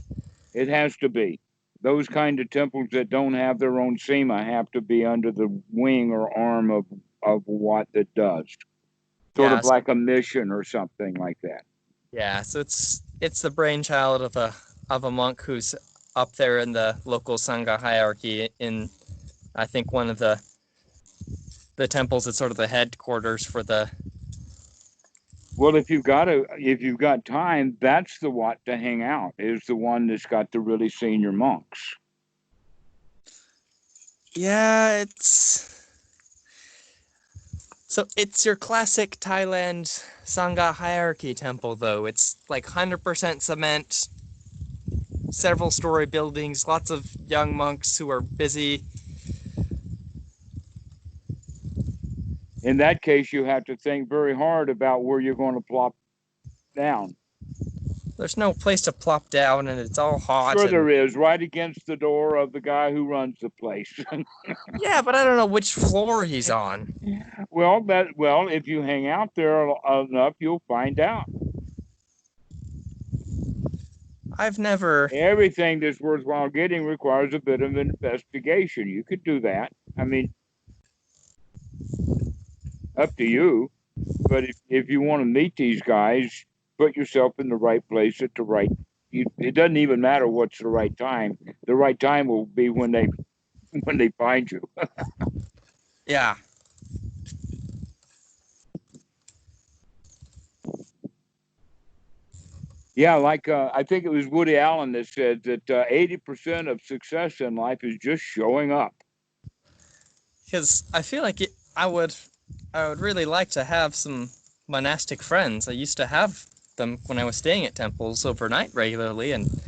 B: It has to be. Those kind of temples that don't have their own sema have to be under the wing or arm of what that does. Sort of like a mission or something like that.
A: Yeah, so it's the brainchild of a monk who's up there in the local Sangha hierarchy in, I think, one of the temples. It's sort of the headquarters for the.
B: Well, if you've got time, that's the Wat to hang out, is the one that's got the really senior monks.
A: Yeah, it's your classic Thailand Sangha hierarchy temple, though. It's like 100% cement, several story buildings, lots of young monks who are busy.
B: In that case, you have to think very hard about where you're going to plop down.
A: There's no place to plop down, and it's all hot.
B: Sure, there is, right against the door of the guy who runs the place.
A: Yeah, but I don't know which floor he's on.
B: Well, if you hang out there enough, you'll find out.
A: I've never.
B: Everything that's worthwhile getting requires a bit of investigation. You could do that. I mean, Up to you. But if you want to meet these guys, put yourself in the right place at the right. It doesn't even matter what's the right time. The right time will be when they find you.
A: Yeah.
B: Yeah, like I think it was Woody Allen that said that 80% of success in life is just showing up.
A: Because I feel like I would really like to have some monastic friends. I used to have them when I was staying at temples overnight regularly, and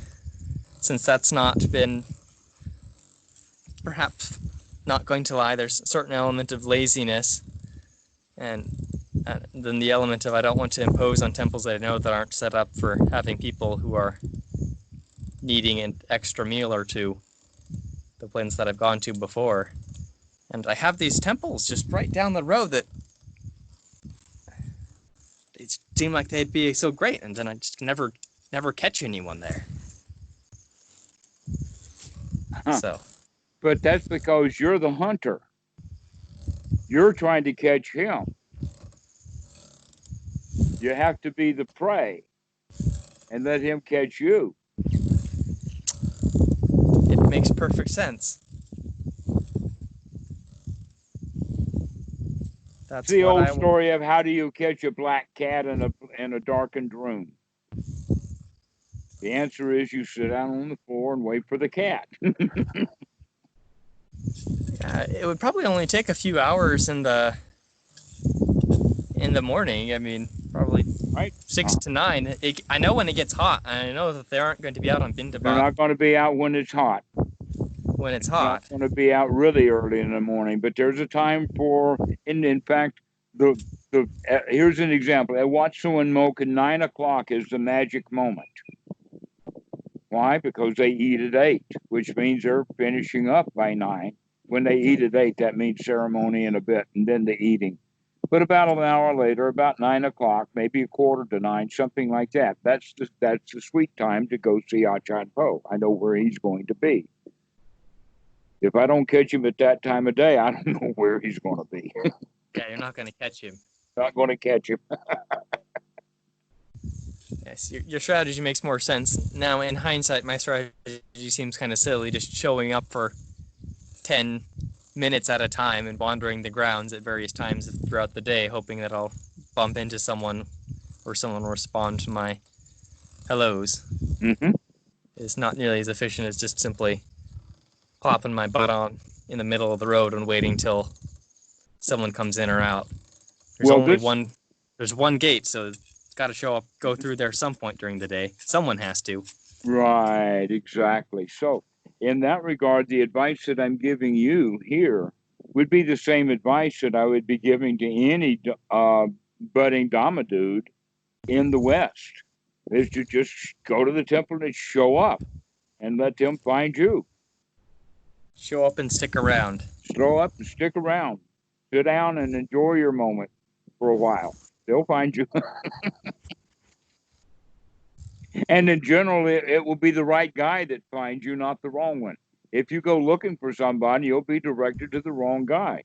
A: since that's not been, perhaps not going to lie, there's a certain element of laziness, and then the element of I don't want to impose on temples that I know that aren't set up for having people who are needing an extra meal or two, the ones that I've gone to before. And I have these temples just right down the road that it seemed like they'd be so great, and then I just never catch anyone there.
B: Huh.
A: So,
B: But that's because you're the hunter. You're trying to catch him. You have to be the prey and let him catch you.
A: it makes perfect sense.
B: It's
A: That's
B: the
A: what
B: old
A: I want.
B: story of how do you catch a black cat in a darkened room? The answer is you sit down on the floor and wait for the cat.
A: It would probably only take a few hours in the morning. I mean, probably
B: Right?
A: 6 to 9. I know when it gets hot, and I know that they aren't going to be out on
B: They're
A: Bindabat
B: not going to be out when it's hot.
A: when it's
B: They're not
A: hot.
B: going to be out really early in the morning. But there's a time for, in fact, here's an example. At Watsu and Moken, 9 o'clock is the magic moment. Why? Because they eat at 8, which means they're finishing up by 9. When they eat at 8, that means ceremony and a bit, and then the eating. But about an hour later, about 9 o'clock, maybe a quarter to 9, something like that. That's the sweet time to go see Achan Po. I know where he's going to be. If I don't catch him at that time of day, I don't know where he's going to be.
A: Yeah, you're not going to catch him.
B: Not going to catch him.
A: Yes, your strategy makes more sense. Now, in hindsight, my strategy seems kind of silly, just showing up for 10 minutes at a time and wandering the grounds at various times throughout the day, hoping that I'll bump into someone or someone will respond to my hellos.
B: Mm-hmm.
A: It's not nearly as efficient as just simply popping my butt on in the middle of the road and waiting till someone comes in or out. There's only one. There's one gate, so it's got to go through there some point during the day. Someone has to.
B: Right, exactly. So, in that regard, the advice that I'm giving you here would be the same advice that I would be giving to any budding Dhamma dude in the West, is to just go to the temple and show up and let them find you.
A: Show up and stick around.
B: Show up and stick around. Sit down and enjoy your moment for a while. They'll find you. And in general, it will be the right guy that finds you, not the wrong one. If you go looking for somebody, you'll be directed to the wrong guy.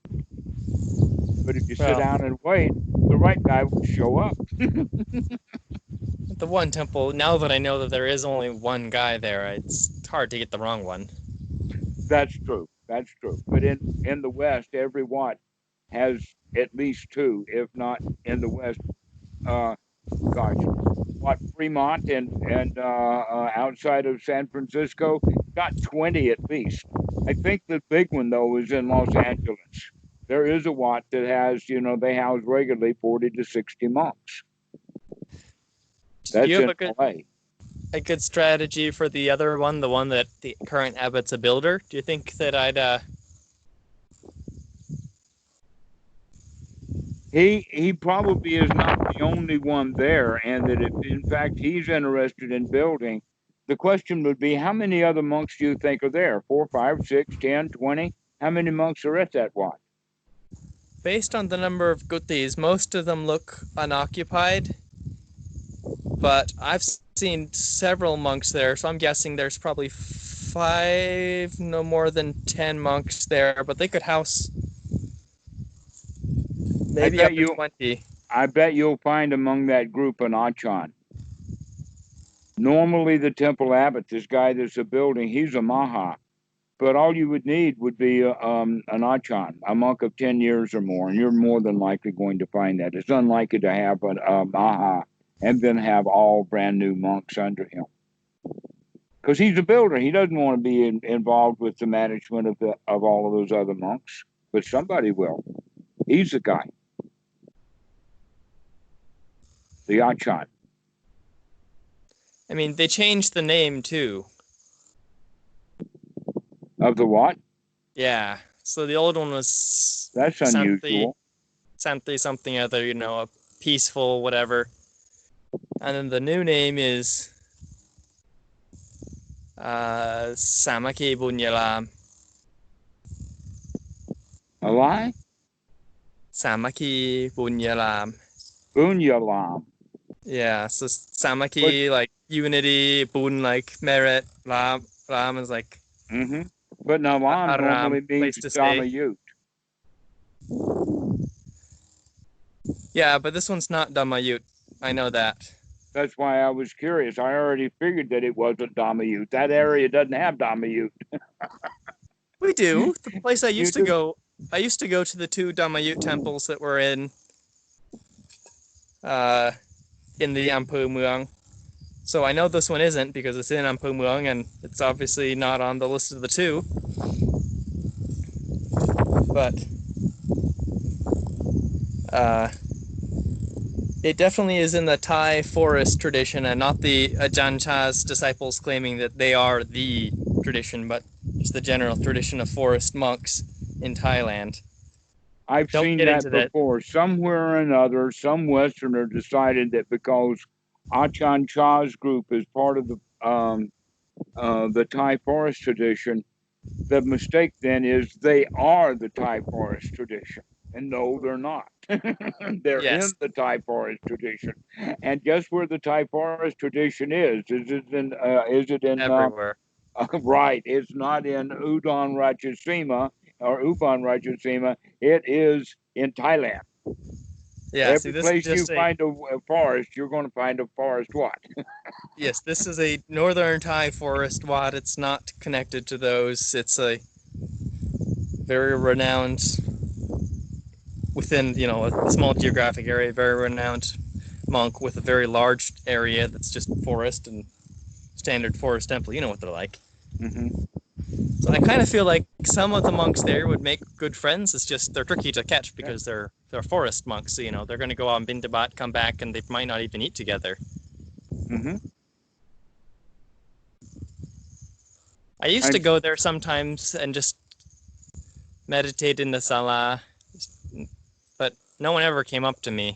B: But if you sit down and wait, the right guy will show up.
A: The one temple, now that I know that there is only one guy there, it's hard to get the wrong one.
B: That's true. That's true. But in the West, every Wat has at least 2, if not in the West. What Fremont and outside of San Francisco got 20 at least. I think the big one though is in Los Angeles. There is a Wat that has, they house regularly 40 to 60 monks. That's
A: Do you have
B: in LA.
A: a good strategy for the other one, the one that the current abbot's a builder? Do you think that I'd
B: He probably is not the only one there, and that if in fact he's interested in building, the question would be, how many other monks do you think are there? 4, 5, 6, 10, 20? How many monks are at that Wat?
A: based on the number of gutis, most of them look unoccupied, but I've seen several monks there, so I'm guessing there's probably 5, no more than 10 monks there, but they could house maybe up to 20.
B: I bet you'll find among that group an Achan. Normally, the temple abbot, this guy that's a building, he's a Maha. But all you would need would be an Achan, a monk of 10 years or more, and you're more than likely going to find that. It's unlikely to have a Maha and then have all brand new monks under him. Because he's a builder. He doesn't want to be involved with the management of all of those other monks, but somebody will. He's the guy. The Achan.
A: I mean, they changed the name too.
B: Of the what?
A: Yeah. So the old one was...
B: That's unusual.
A: Something other, you know, a peaceful whatever. And then the new name is Samaki Bunyalam.
B: A lie?
A: Samaki Bunyalam.
B: Bunyalam.
A: Yeah, so Samaki, like unity, Bun, like merit, Lam is like...
B: Mm-hmm. But Nalam normally means Dhammayut.
A: Yeah, but this one's not Dhammayut. I know that.
B: That's why I was curious. I already figured that it wasn't Dhammayut. That area doesn't have Dhammayut.
A: We do. The place I used to go to the 2 Dhammayut temples that were in the Ampu Muang. So I know this one isn't because it's in Ampu Muang and it's obviously not on the list of the 2. But it definitely is in the Thai forest tradition and not the Ajahn Chah's disciples claiming that they are the tradition, but it's the general tradition of forest monks in Thailand.
B: I've seen that before. Somewhere or another, some Westerner decided that because Ajahn Chah's group is part of the Thai forest tradition, the mistake then is they are the Thai forest tradition. And no, they're not. They're in the Thai forest tradition. And guess where the Thai forest tradition is? Is it in
A: everywhere?
B: Right. It's not in Udon Rajasima or Ubon Rajasima. It is in Thailand.
A: Yeah,
B: every place you find a forest, you're going to find a forest Wat.
A: Yes, this is a northern Thai forest Wat. It's not connected to those. It's a very renowned, within, a small geographic area, very renowned monk with a very large area that's just forest and standard forest temple. You know what they're like.
B: Mm-hmm.
A: So I kind of feel like some of the monks there would make good friends. It's just they're tricky to catch because they're forest monks. So, they're going to go on Bindabat, come back, and they might not even eat together.
B: Mm-hmm.
A: I used to go there sometimes and just meditate in the sala, but no one ever came up to me,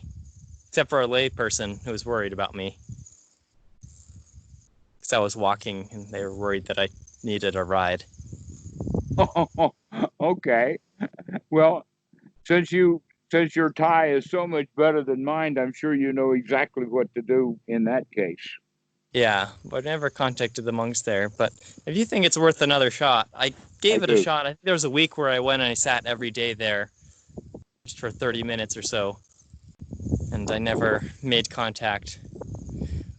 A: except for a lay person who was worried about me. Because I was walking and they were worried that I needed a ride.
B: Oh, okay. Well, since your Thai is so much better than mine, I'm sure you know exactly what to do in that case.
A: Yeah, but I never contacted the monks there. But if you think it's worth another shot, I gave it a shot. I think there was a week where I went and I sat every day there just for 30 minutes or so. And I never made contact.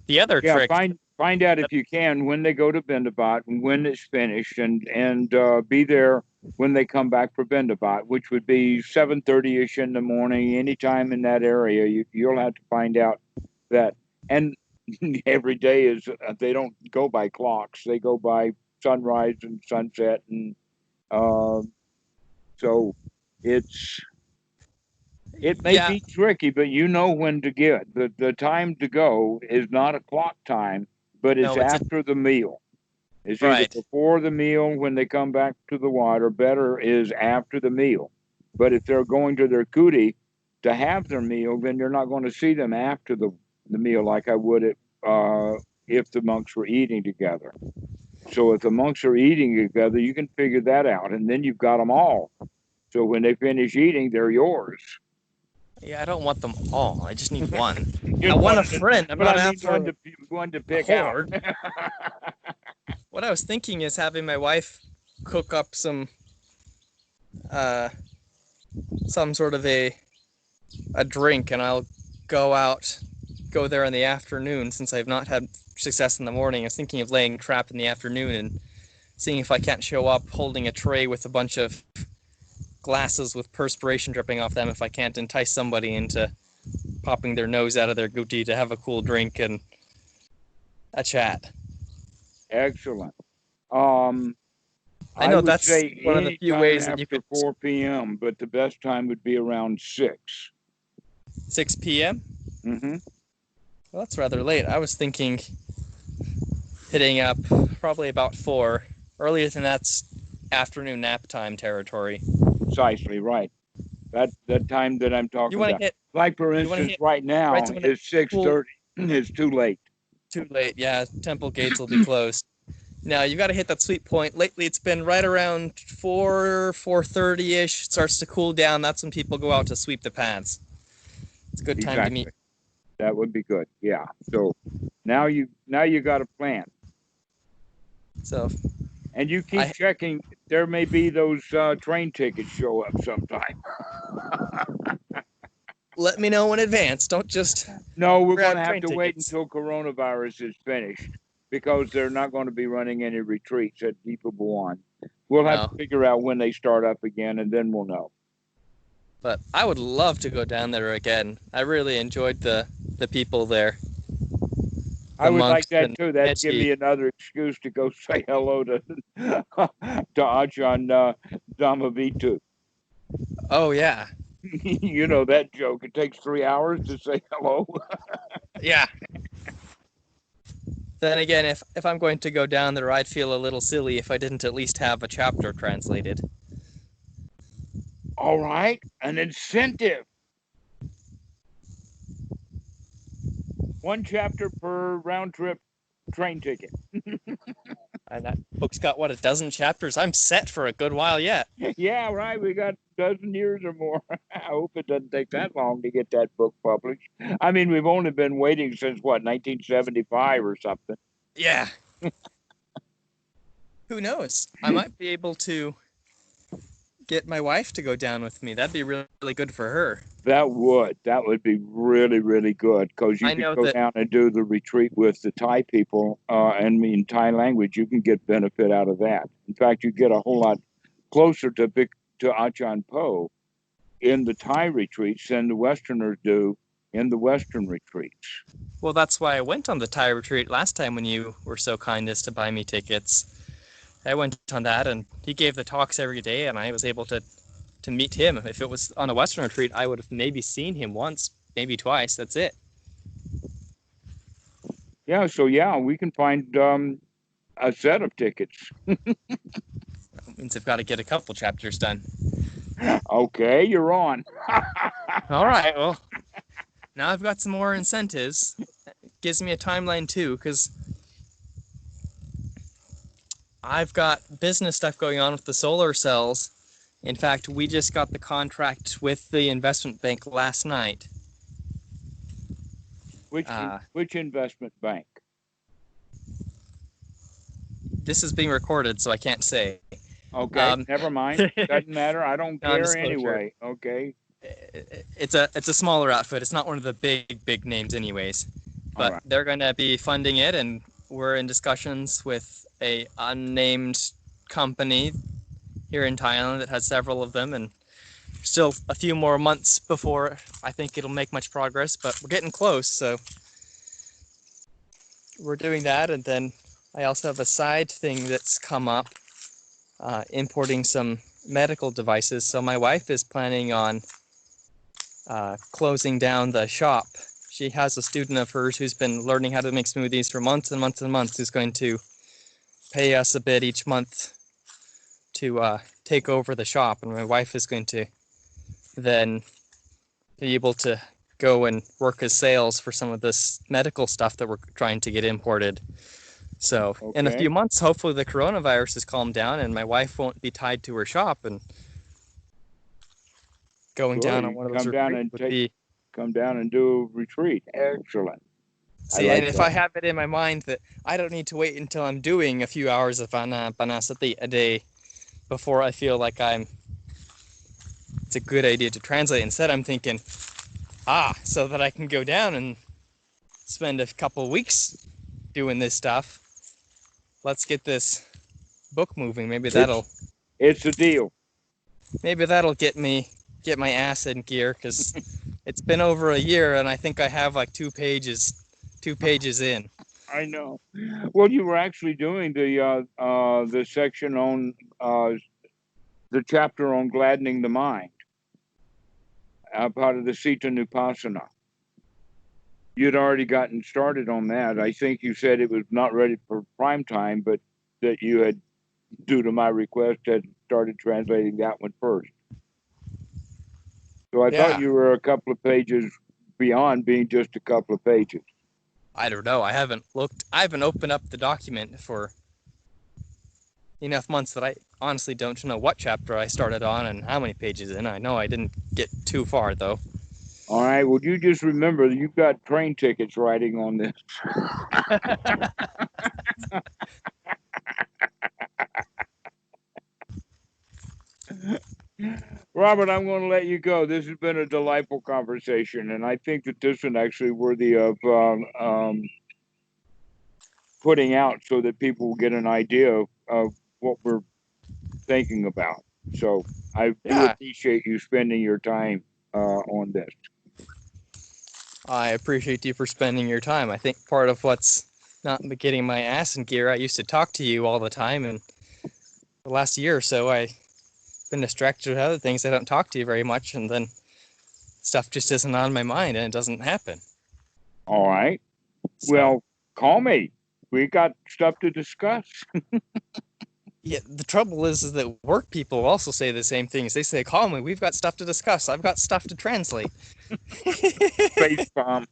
A: The other trick...
B: Find out if you can when they go to Bindabat and when it's finished, and be there when they come back for Bindabat, which would be 7:30ish in the morning. Anytime in that area, you'll have to find out that. And every day is they don't go by clocks; they go by sunrise and sunset, and so it may be tricky, but you know when to get the time to go is not a clock time. But it's after the meal. It's either before the meal when they come back to the water. Better is after the meal. But if they're going to their kuti to have their meal, then you're not going to see them after the meal like I would if the monks were eating together. So if the monks are eating together, you can figure that out. And then you've got them all. So when they finish eating, they're yours.
A: Yeah, I don't want them all. I just need one. I want a friend. I'm not after
B: one to pick out.
A: What I was thinking is having my wife cook up some sort of a a drink, and I'll go there in the afternoon since I've not had success in the morning. I was thinking of laying trap in the afternoon and seeing if I can't show up holding a tray with a bunch of glasses with perspiration dripping off them if I can't entice somebody into popping their nose out of their gootee to have a cool drink and a chat.
B: Excellent.
A: I
B: I
A: know
B: would
A: that's
B: say
A: one of the
B: any
A: few
B: time
A: ways that you
B: after
A: could.
B: 4 p.m., but the best time would be around 6.
A: 6 p.m.?
B: Mm-hmm.
A: Well, that's rather late. I was thinking hitting up probably about 4. Earlier than that's afternoon nap time territory.
B: Precisely right. That time that I'm talking
A: You want
B: about.
A: to hit
B: Like for
A: you want to
B: instance,
A: hit
B: right now
A: right when
B: is
A: it's cool.
B: 6:30. It's too late.
A: Too late. Yeah, temple gates will be closed. Now you got to hit that sweet point. Lately, it's been right around 4:30ish. It starts to cool down. That's when people go out to sweep the paths. It's a good time to meet.
B: Exactly. That would be good. Yeah. So now you got a plan.
A: So
B: And you keep
A: I
B: checking. There may be those train tickets show up sometime.
A: let me know in advance. Don't just
B: No, we're going
A: grab
B: to have
A: train
B: to wait
A: tickets.
B: until coronavirus is finished because they're not going to be running any retreats at Deepa Bhuvan. We'll have to
A: No,
B: figure out when they start up again, and then we'll know.
A: but I would love to go down there again. I really enjoyed the people there,
B: I
A: the
B: would like
A: monks
B: that
A: and
B: too. That'd give
A: Nietzsche.
B: me another excuse to go say hello to Ajahn Dhammavitu.
A: Oh yeah,
B: You know that joke. It takes 3 hours to say hello.
A: yeah. Then again, if I'm going to go down there, I'd feel a little silly if I didn't at least have a chapter translated.
B: All right, an incentive. One chapter per round trip train ticket.
A: And that book's got what, a dozen chapters? I'm set for a good while yet.
B: Yeah, right. We got a dozen years or more. I hope it doesn't take that long to get that book published. I mean, we've only been waiting since what, 1975 or something.
A: Yeah. Who knows? I might be able to get my wife to go down with me. That'd be really, really good for her.
B: That would be really, really good because you
A: I
B: could
A: know
B: go
A: that.
B: down and do the retreat with the Thai people, and in Thai language, you can get benefit out of that. In fact, you get a whole lot closer to Ajahn Po in the Thai retreats than the Westerners do in the Western retreats.
A: Well, that's why I went on the Thai retreat last time when you were so kind as to buy me tickets. I went on that, and he gave the talks every day, and I was able to meet him. If it was on a Western retreat, I would have maybe seen him once, maybe twice. That's it.
B: Yeah, so yeah, we can find a set of tickets.
A: That means I've got to get a couple chapters done.
B: Okay, you're on.
A: All right, well, now I've got some more incentives. It gives me a timeline too, because I've got business stuff going on with the solar cells. In fact, we just got the contract with the investment bank last night.
B: Which investment bank?
A: This is being recorded, so I can't say.
B: Okay, never mind. Doesn't matter. I don't care
A: Non-disclosure.
B: anyway. Okay.
A: It's a smaller outfit. It's not one of the big names, anyways.
B: All
A: But
B: right.
A: they're going to be funding it, and we're in discussions with a unnamed company here in Thailand that has several of them, and still a few more months before I think it'll make much progress, but we're getting close, so we're doing that. And then I also have a side thing that's come up, importing some medical devices. So my wife is planning on closing down the shop. She has a student of hers who's been learning how to make smoothies for months and months and months, who's going to pay us a bit each month to take over the shop, and my wife is going to then be able to go and work as sales for some of this medical stuff that we're trying to get imported. So in a few months, hopefully the coronavirus has calmed down and my wife won't be tied to her shop, and going down on one of those retreats would be...
B: Come down and do a retreat. Excellent.
A: See, and if I have it in my mind that I don't need to wait until I'm doing a few hours of Anapanasati a day before I feel like it's a good idea to translate. Instead, I'm thinking, So that I can go down and spend a couple weeks doing this stuff. Let's get this book moving. Maybe
B: It's a deal.
A: get my ass in gear, because it's been over a year and I think I have like 2 pages in.
B: I know. Well, you were actually doing the section on the chapter on gladdening the mind, part of the Sita Nupassana. You'd already gotten started on that. I think you said it was not ready for prime time, but that you had, due to my request, had started translating that one first. So I thought you were a couple of pages beyond being just a couple of pages.
A: I don't know. I haven't opened up the document for enough months that I honestly don't know what chapter I started on and how many pages in. I know I didn't get too far, though.
B: All right. Well, you just remember you've got train tickets riding on this. Robert, I'm going to let you go. This has been a delightful conversation, and I think that this one actually worthy of putting out so that people will get an idea of what we're thinking about. So I do appreciate you spending your time on this.
A: I appreciate you for spending your time. I think part of what's not getting my ass in gear, I used to talk to you all the time, and the last year or so I've been distracted with other things. I don't talk to you very much, and then stuff just isn't on my mind and it doesn't happen.
B: All right. So, well, call me. We got stuff to discuss.
A: Yeah, the trouble is that work people also say the same things. They say, call me, we've got stuff to discuss. I've got stuff to translate.
B: Face bomb.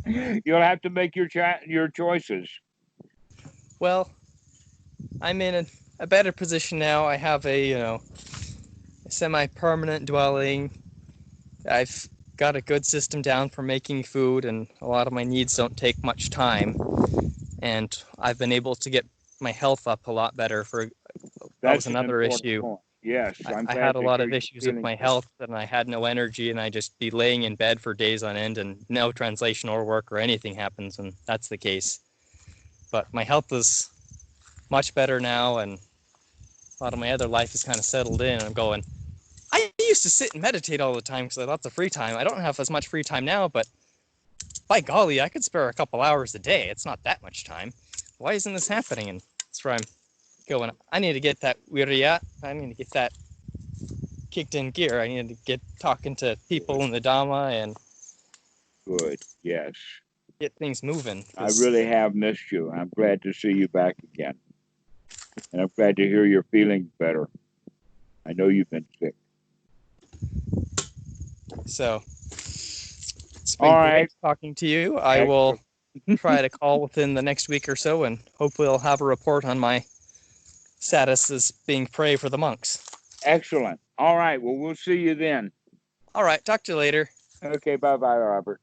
B: You'll have to make your choices.
A: Well, I'm in a better position now. I have a semi-permanent dwelling. I've got a good system down for making food, and a lot of my needs don't take much time. And I've been able to get my health up a lot better. That was another issue.
B: Point. Yes,
A: I had a lot of issues with my health, and I had no energy, and I just be laying in bed for days on end, and no translation or work or anything happens when that's the case. But my health is much better now, and a lot of my other life is kind of settled in. I'm going, I used to sit and meditate all the time because I had lots of free time. I don't have as much free time now, but by golly, I could spare a couple hours a day. It's not that much time. Why isn't this happening? And that's where I'm going. I need to get that viriya. I need to get that kicked in gear. I need to get talking to people in the Dhamma and
B: good. Yes.
A: Get things moving.
B: I really have missed you. I'm glad to see you back again. And I'm glad to hear you're feeling better. I know you've been sick.
A: So it's been great talking to you. I will try to call within the next week or so, and hopefully I'll have a report on my status as being prey for the monks.
B: Excellent. All right. Well, we'll see you then.
A: All right. Talk to you later.
B: Okay. Bye-bye, Robert.